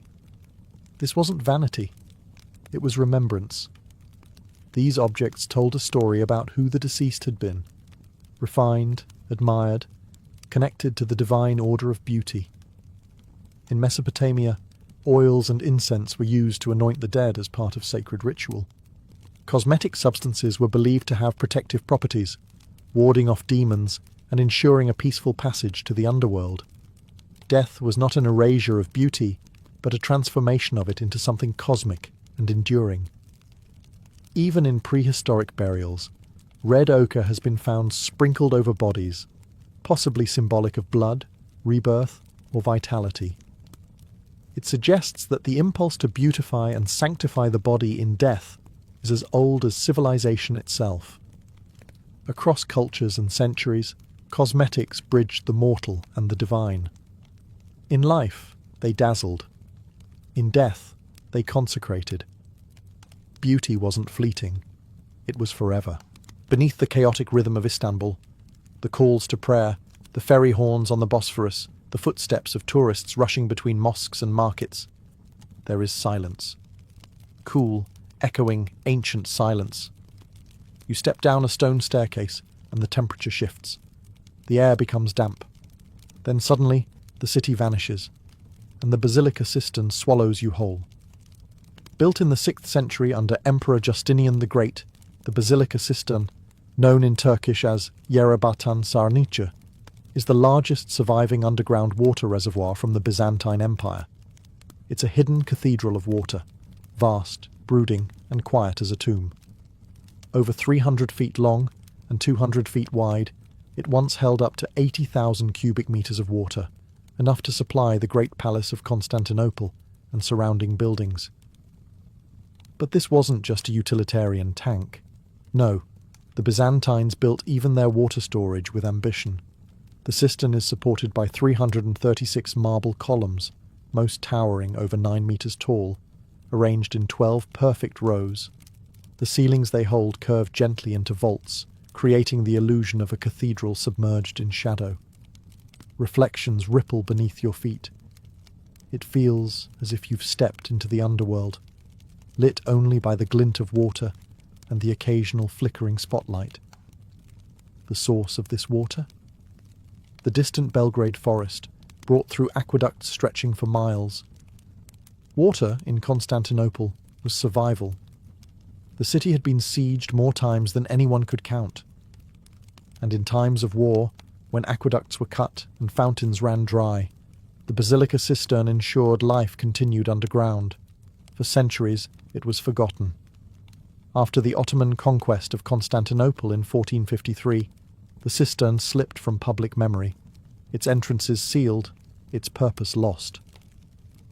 This wasn't vanity. It was remembrance. These objects told a story about who the deceased had been, refined, admired, connected to the divine order of beauty. In Mesopotamia, oils and incense were used to anoint the dead as part of sacred ritual. Cosmetic substances were believed to have protective properties, warding off demons and ensuring a peaceful passage to the underworld. Death was not an erasure of beauty, but a transformation of it into something cosmic and enduring. Even in prehistoric burials, red ochre has been found sprinkled over bodies, possibly symbolic of blood, rebirth, or vitality. It suggests that the impulse to beautify and sanctify the body in death is as old as civilization itself. Across cultures and centuries, cosmetics bridged the mortal and the divine. In life, they dazzled. In death, they consecrated. Beauty wasn't fleeting. It was forever. Beneath the chaotic rhythm of Istanbul, the calls to prayer, the ferry horns on the Bosphorus, the footsteps of tourists rushing between mosques and markets, there is silence. Cool, echoing, ancient silence. You step down a stone staircase, and the temperature shifts. The air becomes damp. Then suddenly, the city vanishes, and the Basilica cistern swallows you whole. Built in the 6th century under Emperor Justinian the Great, the Basilica cistern, known in Turkish as Yerebatan Sarnıcı, is the largest surviving underground water reservoir from the Byzantine Empire. It's a hidden cathedral of water, vast, brooding, and quiet as a tomb. Over 300 feet long and 200 feet wide, it once held up to 80,000 cubic meters of water, enough to supply the Great Palace of Constantinople and surrounding buildings. But this wasn't just a utilitarian tank. No, the Byzantines built even their water storage with ambition. The cistern is supported by 336 marble columns, most towering over 9 meters tall, arranged in 12 perfect rows. The ceilings they hold curve gently into vaults, creating the illusion of a cathedral submerged in shadow. Reflections ripple beneath your feet. It feels as if you've stepped into the underworld, lit only by the glint of water and the occasional flickering spotlight. The source of this water? The distant Belgrade forest, brought through aqueducts stretching for miles. Water in Constantinople was survival. The city had been sieged more times than anyone could count. And in times of war, when aqueducts were cut and fountains ran dry, the Basilica cistern ensured life continued underground. For centuries, it was forgotten. After the Ottoman conquest of Constantinople in 1453, the cistern slipped from public memory, its entrances sealed, its purpose lost.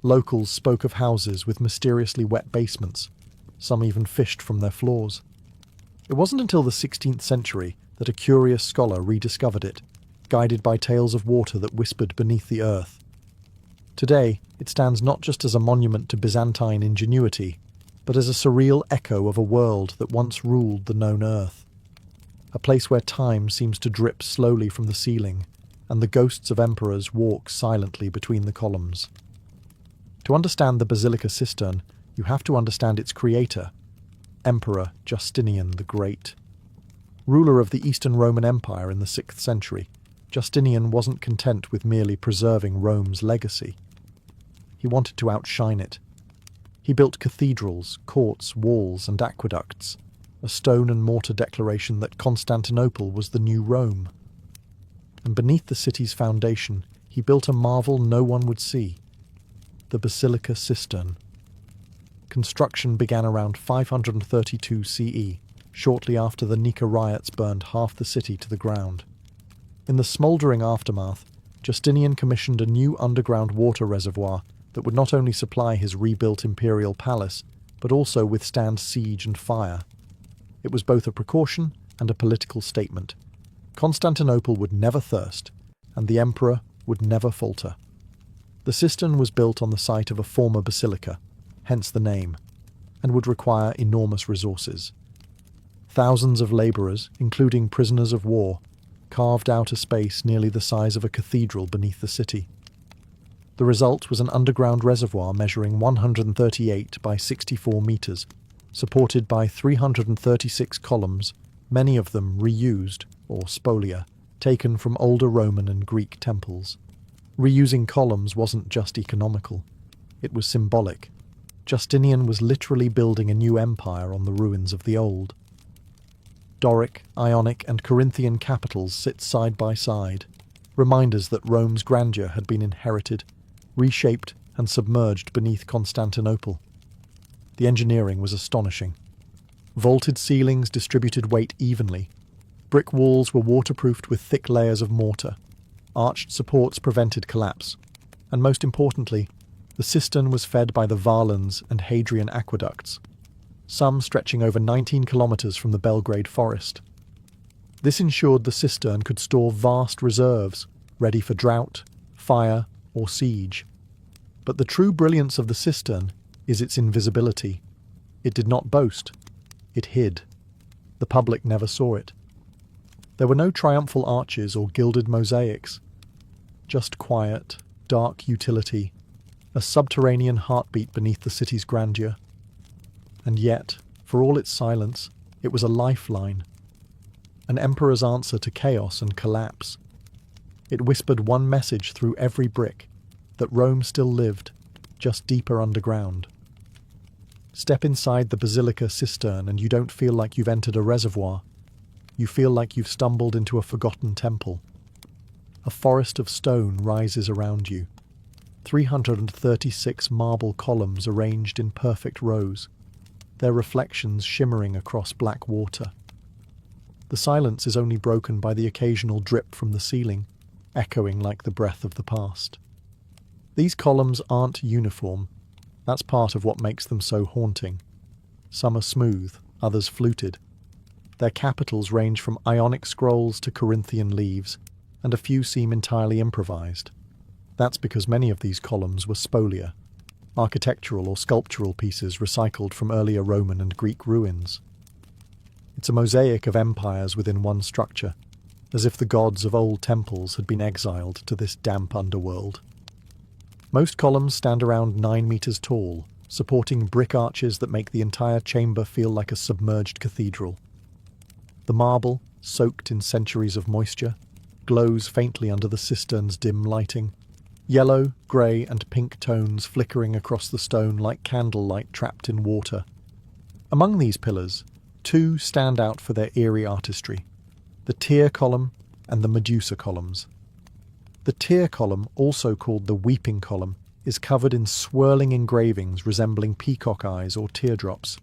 Locals spoke of houses with mysteriously wet basements, some even fished from their floors. It wasn't until the 16th century that a curious scholar rediscovered it, guided by tales of water that whispered beneath the earth. Today, it stands not just as a monument to Byzantine ingenuity, but as a surreal echo of a world that once ruled the known earth. A place where time seems to drip slowly from the ceiling, and the ghosts of emperors walk silently between the columns. To understand the Basilica Cistern, you have to understand its creator, Emperor Justinian the Great. Ruler of the Eastern Roman Empire in the 6th century, Justinian wasn't content with merely preserving Rome's legacy. He wanted to outshine it. He built cathedrals, courts, walls, and aqueducts, a stone and mortar declaration that Constantinople was the new Rome. And beneath the city's foundation, he built a marvel no one would see, the Basilica Cistern. Construction began around 532 CE, shortly after the Nika riots burned half the city to the ground. In the smouldering aftermath, Justinian commissioned a new underground water reservoir that would not only supply his rebuilt imperial palace, but also withstand siege and fire. It was both a precaution and a political statement. Constantinople would never thirst, and the emperor would never falter. The cistern was built on the site of a former basilica, hence the name, and would require enormous resources. Thousands of labourers, including prisoners of war, carved out a space nearly the size of a cathedral beneath the city. The result was an underground reservoir measuring 138 by 64 metres, supported by 336 columns, many of them reused, or spolia, taken from older Roman and Greek temples. Reusing columns wasn't just economical, it was symbolic. Justinian was literally building a new empire on the ruins of the old. Doric, Ionic, and Corinthian capitals sit side by side, reminders that Rome's grandeur had been inherited, reshaped, and submerged beneath Constantinople. The engineering was astonishing. Vaulted ceilings distributed weight evenly. Brick walls were waterproofed with thick layers of mortar. Arched supports prevented collapse. And most importantly, the cistern was fed by the Varlans and Hadrian aqueducts, some stretching over 19 kilometres from the Belgrade forest. This ensured the cistern could store vast reserves, ready for drought, fire, or siege. But the true brilliance of the cistern is its invisibility. It did not boast. It hid. The public never saw it. There were no triumphal arches or gilded mosaics. Just quiet, dark utility, a subterranean heartbeat beneath the city's grandeur. And yet, for all its silence, it was a lifeline. An emperor's answer to chaos and collapse. It whispered one message through every brick, that Rome still lived, just deeper underground. Step inside the Basilica Cistern and you don't feel like you've entered a reservoir. You feel like you've stumbled into a forgotten temple. A forest of stone rises around you. 336 marble columns arranged in perfect rows, their reflections shimmering across black water. The silence is only broken by the occasional drip from the ceiling, echoing like the breath of the past. These columns aren't uniform. That's part of what makes them so haunting. Some are smooth, others fluted. Their capitals range from Ionic scrolls to Corinthian leaves, and a few seem entirely improvised. That's because many of these columns were spolia, architectural or sculptural pieces recycled from earlier Roman and Greek ruins. It's a mosaic of empires within one structure, as if the gods of old temples had been exiled to this damp underworld. Most columns stand around 9 meters tall, supporting brick arches that make the entire chamber feel like a submerged cathedral. The marble, soaked in centuries of moisture, glows faintly under the cistern's dim lighting, yellow, grey, and pink tones flickering across the stone like candlelight trapped in water. Among these pillars, 2 stand out for their eerie artistry: the Tyr column and the Medusa columns. The Tyr column, also called the Weeping column, is covered in swirling engravings resembling peacock eyes or teardrops.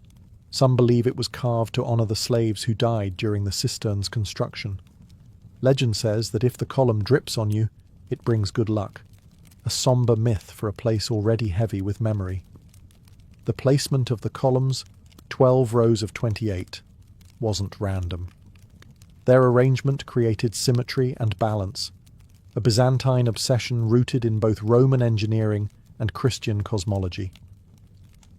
Some believe it was carved to honour the slaves who died during the cistern's construction. Legend says that if the column drips on you, it brings good luck, a somber myth for a place already heavy with memory. The placement of the columns, 12 rows of 28, wasn't random. Their arrangement created symmetry and balance, a Byzantine obsession rooted in both Roman engineering and Christian cosmology.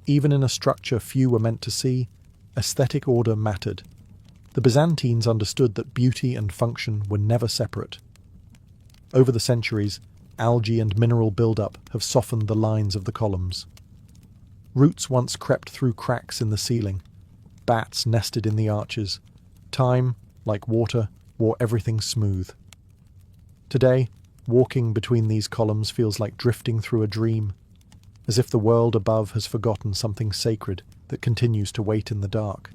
Even in a structure few were meant to see, aesthetic order mattered. The Byzantines understood that beauty and function were never separate. Over the centuries, algae and mineral buildup have softened the lines of the columns. Roots once crept through cracks in the ceiling. Bats nested in the arches. Time, like water, wore everything smooth. Today, walking between these columns feels like drifting through a dream, as if the world above has forgotten something sacred that continues to wait in the dark.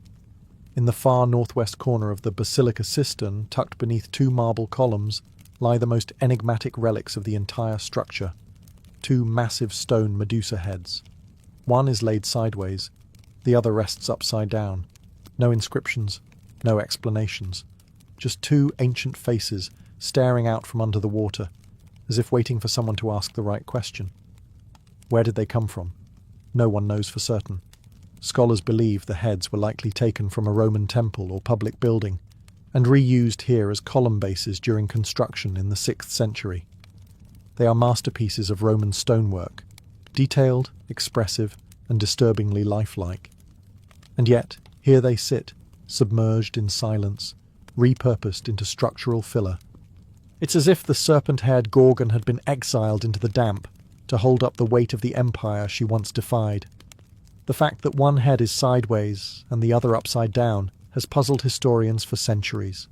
In the far northwest corner of the basilica cistern, tucked beneath two marble columns, lie the most enigmatic relics of the entire structure, two massive stone Medusa heads. One is laid sideways, the other rests upside down. No inscriptions, no explanations, just two ancient faces staring out from under the water, as if waiting for someone to ask the right question. Where did they come from? No one knows for certain. Scholars believe the heads were likely taken from a Roman temple or public building, and reused here as column bases during construction in the 6th century. They are masterpieces of Roman stonework, detailed, expressive, and disturbingly lifelike. And yet, here they sit, submerged in silence, repurposed into structural filler. It's as if the serpent-haired Gorgon had been exiled into the damp to hold up the weight of the empire she once defied. The fact that one head is sideways and the other upside down has puzzled historians for centuries.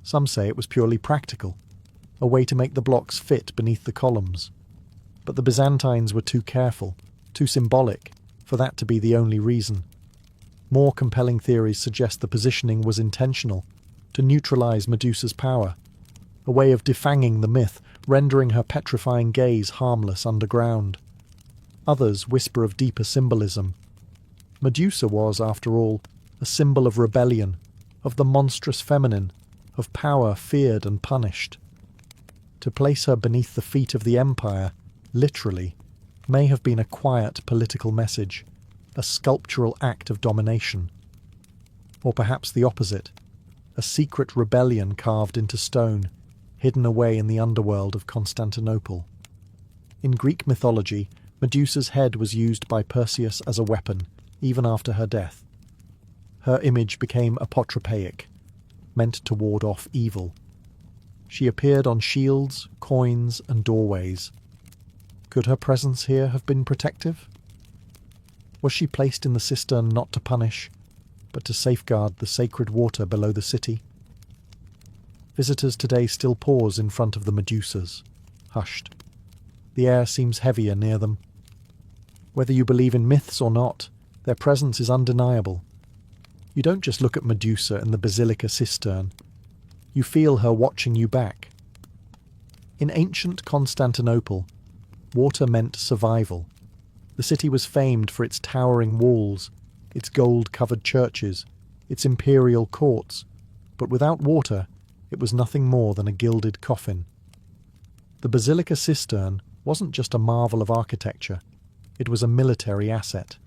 Some say it was purely practical, a way to make the blocks fit beneath the columns. But the Byzantines were too careful, too symbolic, for that to be the only reason. More compelling theories suggest the positioning was intentional, to neutralize Medusa's power, a way of defanging the myth, rendering her petrifying gaze harmless underground. Others whisper of deeper symbolism. Medusa was, after all, a symbol of rebellion, of the monstrous feminine, of power feared and punished. To place her beneath the feet of the empire, literally, may have been a quiet political message, a sculptural act of domination. Or perhaps the opposite, a secret rebellion carved into stone, hidden away in the underworld of Constantinople. In Greek mythology, Medusa's head was used by Perseus as a weapon, even after her death. Her image became apotropaic, meant to ward off evil. She appeared on shields, coins, and doorways. Could her presence here have been protective? Was she placed in the cistern not to punish, but to safeguard the sacred water below the city? Visitors today still pause in front of the Medusas, hushed. The air seems heavier near them. Whether you believe in myths or not, their presence is undeniable. You don't just look at Medusa in the basilica cistern. You feel her watching you back. In ancient Constantinople, water meant survival. The city was famed for its towering walls, its gold-covered churches, its imperial courts, but without water, it was nothing more than a gilded coffin. The basilica cistern wasn't just a marvel of architecture, it was a military asset.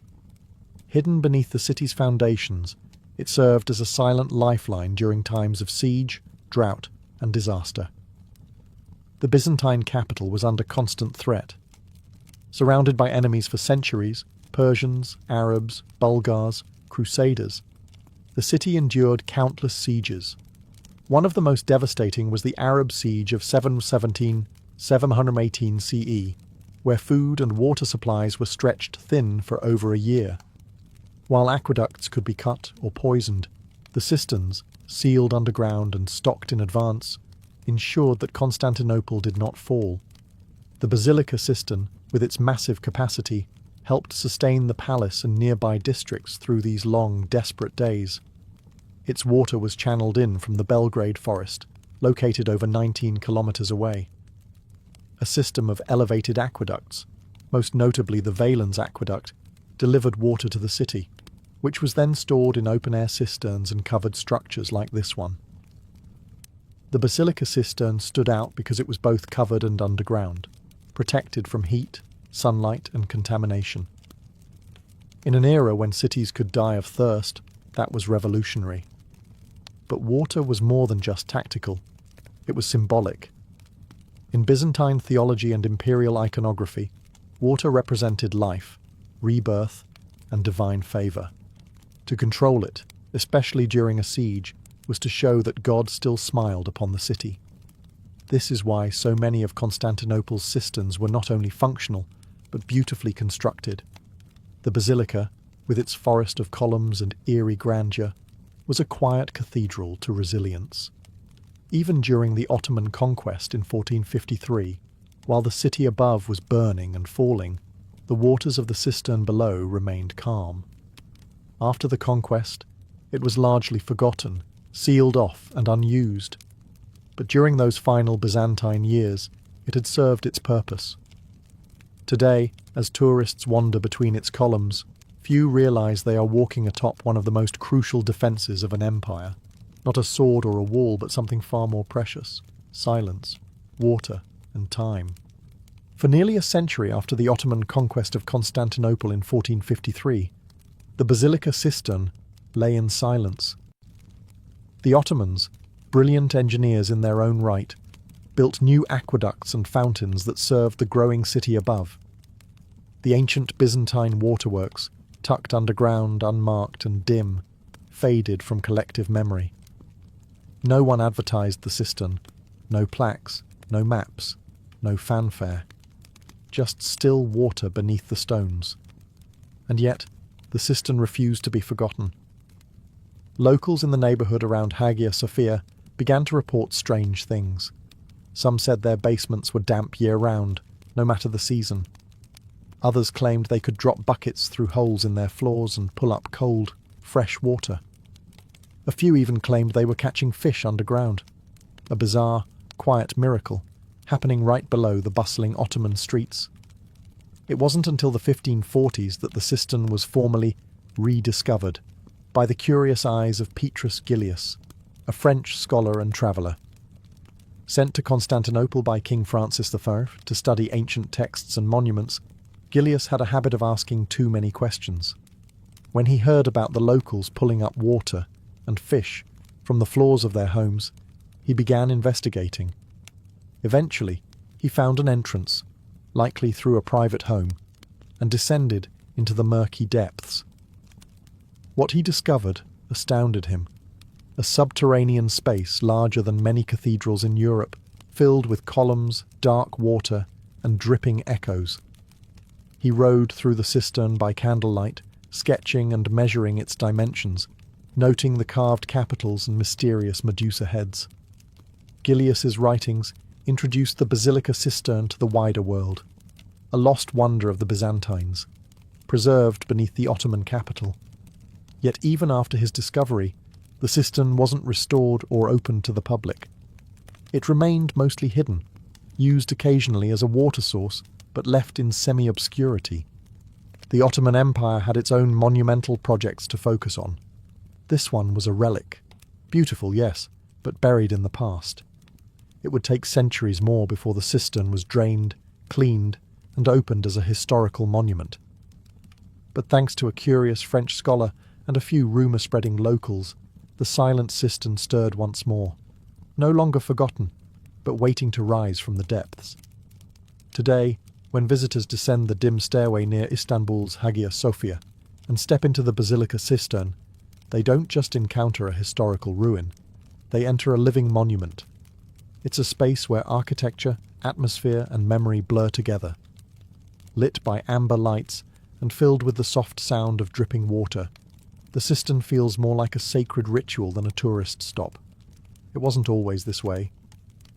Hidden beneath the city's foundations, it served as a silent lifeline during times of siege, drought, and disaster. The Byzantine capital was under constant threat. Surrounded by enemies for centuries, Persians, Arabs, Bulgars, Crusaders, the city endured countless sieges. One of the most devastating was the Arab siege of 718 CE, where food and water supplies were stretched thin for over a year. While aqueducts could be cut or poisoned, the cisterns, sealed underground and stocked in advance, ensured that Constantinople did not fall. The basilica cistern, with its massive capacity, helped sustain the palace and nearby districts through these long, desperate days. Its water was channeled in from the Belgrade forest, located over 19 kilometers away. A system of elevated aqueducts, most notably the Valens aqueduct, delivered water to the city, which was then stored in open-air cisterns and covered structures like this one. The basilica cistern stood out because it was both covered and underground, protected from heat, sunlight, and contamination. In an era when cities could die of thirst, that was revolutionary. But water was more than just tactical. It was symbolic. In Byzantine theology and imperial iconography, water represented life, rebirth, and divine favor. To control it, especially during a siege, was to show that God still smiled upon the city. This is why so many of Constantinople's cisterns were not only functional, but beautifully constructed. The basilica, with its forest of columns and eerie grandeur, was a quiet cathedral to resilience. Even during the Ottoman conquest in 1453, while the city above was burning and falling, the waters of the cistern below remained calm. After the conquest, it was largely forgotten, sealed off and unused. But during those final Byzantine years, it had served its purpose. Today, as tourists wander between its columns, few realize they are walking atop one of the most crucial defenses of an empire. Not a sword or a wall, but something far more precious: silence, water, and time. For nearly a century after the Ottoman conquest of Constantinople in 1453, the basilica cistern lay in silence. The Ottomans, brilliant engineers in their own right, built new aqueducts and fountains that served the growing city above. The ancient Byzantine waterworks, tucked underground, unmarked and dim, faded from collective memory. No one advertised the cistern, no plaques, no maps, no fanfare. Just still water beneath the stones. And yet, the cistern refused to be forgotten. Locals in the neighbourhood around Hagia Sophia began to report strange things. Some said their basements were damp year-round, no matter the season. Others claimed they could drop buckets through holes in their floors and pull up cold, fresh water. A few even claimed they were catching fish underground. A bizarre, quiet miracle, happening right below the bustling Ottoman streets. It wasn't until the 1540s that the cistern was formally rediscovered by the curious eyes of Petrus Gillius, a French scholar and traveller. Sent to Constantinople by King Francis I to study ancient texts and monuments, Gillius had a habit of asking too many questions. When he heard about the locals pulling up water and fish from the floors of their homes, he began investigating. Eventually, he found an entrance, likely through a private home, and descended into the murky depths. What he discovered astounded him: a subterranean space larger than many cathedrals in Europe, filled with columns, dark water, and dripping echoes. He rode through the cistern by candlelight, sketching and measuring its dimensions, noting the carved capitals and mysterious Medusa heads. Gillius's writings introduced the basilica cistern to the wider world, a lost wonder of the Byzantines, preserved beneath the Ottoman capital. Yet even after his discovery, the cistern wasn't restored or opened to the public. It remained mostly hidden, used occasionally as a water source, but left in semi-obscurity. The Ottoman Empire had its own monumental projects to focus on. This one was a relic. Beautiful, yes, but buried in the past. It would take centuries more before the cistern was drained, cleaned, and opened as a historical monument. But thanks to a curious French scholar and a few rumour-spreading locals, the silent cistern stirred once more, no longer forgotten, but waiting to rise from the depths. Today, when visitors descend the dim stairway near Istanbul's Hagia Sophia and step into the basilica cistern, they don't just encounter a historical ruin, they enter a living monument. It's a space where architecture, atmosphere, and memory blur together. Lit by amber lights and filled with the soft sound of dripping water, the cistern feels more like a sacred ritual than a tourist stop. It wasn't always this way.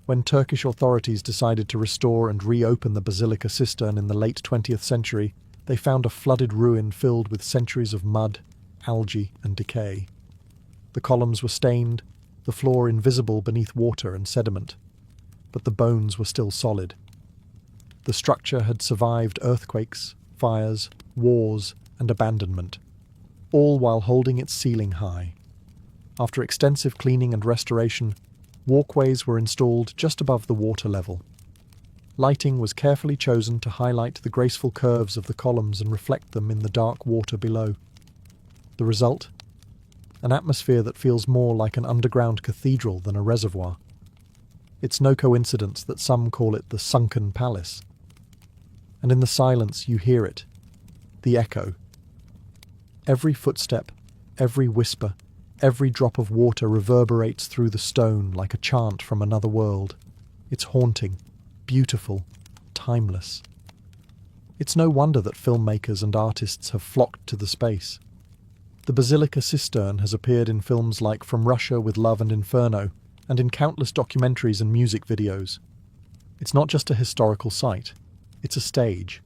When Turkish authorities decided to restore and reopen the basilica cistern in the late 20th century, they found a flooded ruin filled with centuries of mud, algae, and decay. The columns were stained, the floor invisible beneath water and sediment, but the bones were still solid. The structure had survived earthquakes, fires, wars, and abandonment, all while holding its ceiling high. After extensive cleaning and restoration, Walkways were installed just above the water level. Lighting was carefully chosen to highlight the graceful curves of the columns and reflect them in the dark water below. The result? An atmosphere that feels more like an underground cathedral than a reservoir. It's no coincidence that some call it the sunken palace. And in the silence you hear it, the echo. Every footstep, every whisper, every drop of water reverberates through the stone like a chant from another world. It's haunting, beautiful, timeless. It's no wonder that filmmakers and artists have flocked to the space. The Basilica Cistern has appeared in films like From Russia with Love and Inferno, and in countless documentaries and music videos. It's not just a historical site, it's a stage.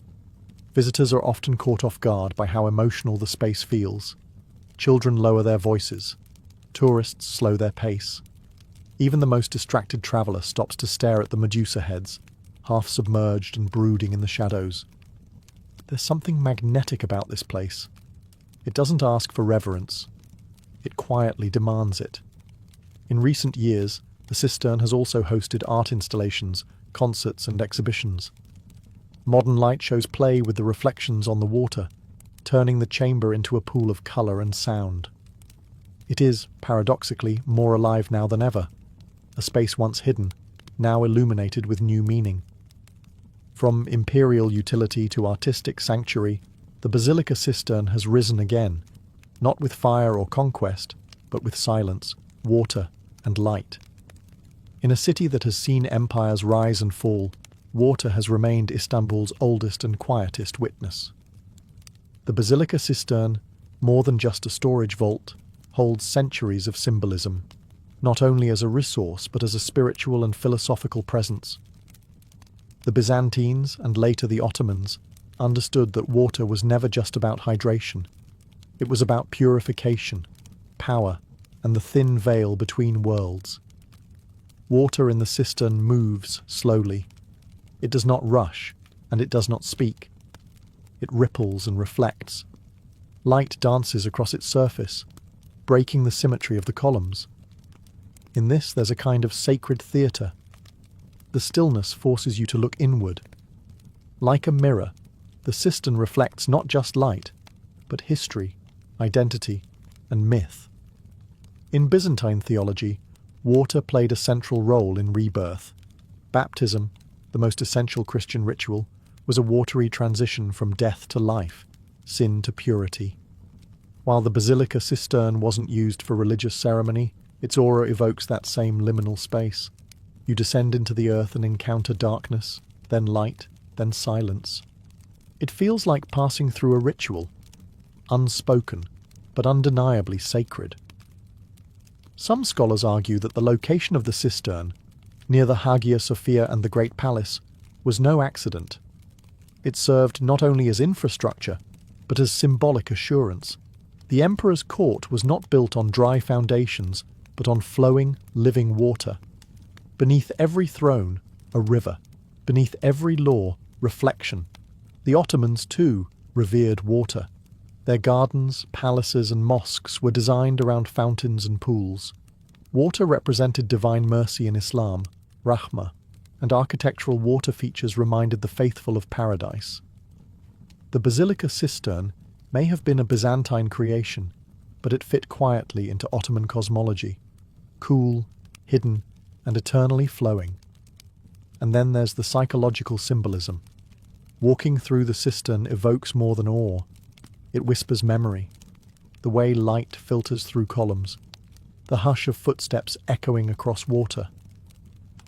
Visitors are often caught off guard by how emotional the space feels. Children lower their voices. Tourists slow their pace. Even the most distracted traveller stops to stare at the Medusa heads, half submerged and brooding in the shadows. There's something magnetic about this place. It doesn't ask for reverence. It quietly demands it. In recent years, the Cistern has also hosted art installations, concerts and exhibitions. Modern light shows play with the reflections on the water, turning the chamber into a pool of colour and sound. It is, paradoxically, more alive now than ever. A space once hidden, now illuminated with new meaning. From imperial utility to artistic sanctuary, the Basilica Cistern has risen again, not with fire or conquest, but with silence, water, and light. In a city that has seen empires rise and fall, water has remained Istanbul's oldest and quietest witness. The Basilica Cistern, more than just a storage vault, holds centuries of symbolism, not only as a resource but as a spiritual and philosophical presence. The Byzantines, and later the Ottomans, understood that water was never just about hydration. It was about purification, power, and the thin veil between worlds. Water in the cistern moves slowly. It does not rush, and it does not speak. It ripples and reflects. Light dances across its surface, breaking the symmetry of the columns. In this there's a kind of sacred theatre. The stillness forces you to look inward. Like a mirror, the cistern reflects not just light, but history, identity, and myth. In Byzantine theology, water played a central role in rebirth. Baptism, the most essential Christian ritual, was a watery transition from death to life, sin to purity. While the Basilica Cistern wasn't used for religious ceremony, its aura evokes that same liminal space. You descend into the earth and encounter darkness, then light, then silence. It feels like passing through a ritual, unspoken, but undeniably sacred. Some scholars argue that the location of the cistern, near the Hagia Sophia and the Great Palace, was no accident. It served not only as infrastructure, but as symbolic assurance. The emperor's court was not built on dry foundations, but on flowing, living water. Beneath every throne, a river. Beneath every law, reflection. The Ottomans, too, revered water. Their gardens, palaces and mosques were designed around fountains and pools. Water represented divine mercy in Islam, rahmah, and architectural water features reminded the faithful of paradise. The Basilica Cistern may have been a Byzantine creation, but it fit quietly into Ottoman cosmology, cool, hidden, and eternally flowing. And then there's the psychological symbolism. Walking through the cistern evokes more than awe. It whispers memory, the way light filters through columns, the hush of footsteps echoing across water,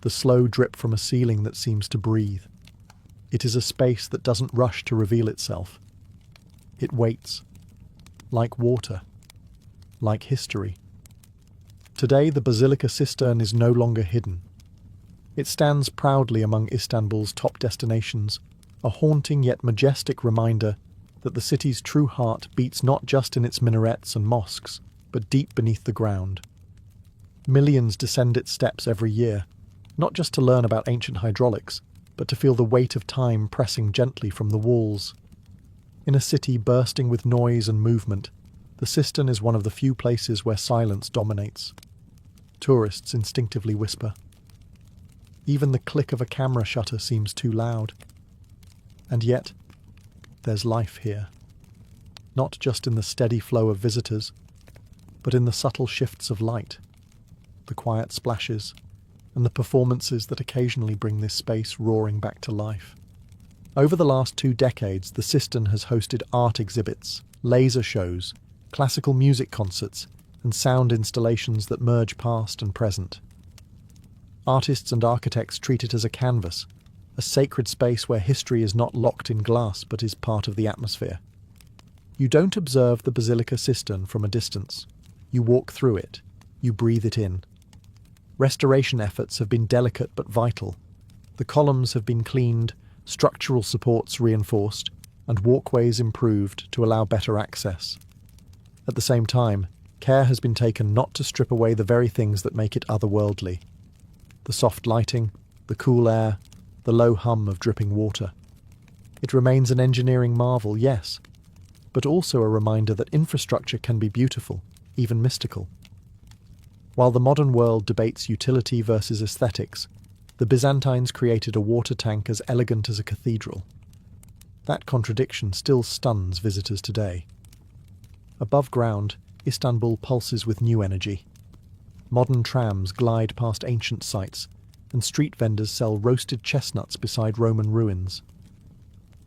the slow drip from a ceiling that seems to breathe. It is a space that doesn't rush to reveal itself. It waits, like water, like history. Today the Basilica Cistern is no longer hidden. It stands proudly among Istanbul's top destinations, a haunting yet majestic reminder that the city's true heart beats not just in its minarets and mosques, but deep beneath the ground. Millions descend its steps every year, not just to learn about ancient hydraulics, but to feel the weight of time pressing gently from the walls. In a city bursting with noise and movement, the cistern is one of the few places where silence dominates. tourists instinctively whisper. Even the click of a camera shutter seems too loud. And yet, there's life here. Not just in the steady flow of visitors, but in the subtle shifts of light, the quiet splashes, and the performances that occasionally bring this space roaring back to life. Over the last 2 decades, the cistern has hosted art exhibits, laser shows, classical music concerts, and sound installations that merge past and present. Artists and architects treat it as a canvas, a sacred space where history is not locked in glass but is part of the atmosphere. You don't observe the basilica cistern from a distance. You walk through it. You breathe it in. Restoration efforts have been delicate but vital. The columns have been cleaned, structural supports reinforced, and walkways improved to allow better access. At the same time, care has been taken not to strip away the very things that make it otherworldly. The soft lighting, the cool air, the low hum of dripping water. It remains an engineering marvel, yes, but also a reminder that infrastructure can be beautiful, even mystical. While the modern world debates utility versus aesthetics, the Byzantines created a water tank as elegant as a cathedral. That contradiction still stuns visitors today. Above ground, Istanbul pulses with new energy. Modern trams glide past ancient sites, and street vendors sell roasted chestnuts beside Roman ruins.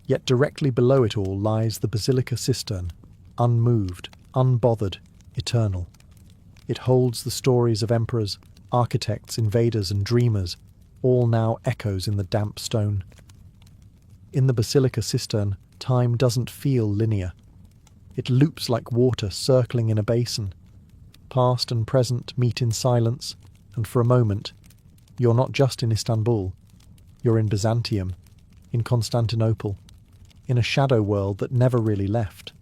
Yet directly below it all lies the basilica cistern, unmoved, unbothered, eternal. It holds the stories of emperors, architects, invaders, and dreamers, all now echoes in the damp stone. In the basilica cistern, time doesn't feel linear. It loops like water circling in a basin. Past and present meet in silence, and for a moment, you're not just in Istanbul. You're in Byzantium, in Constantinople, in a shadow world that never really left.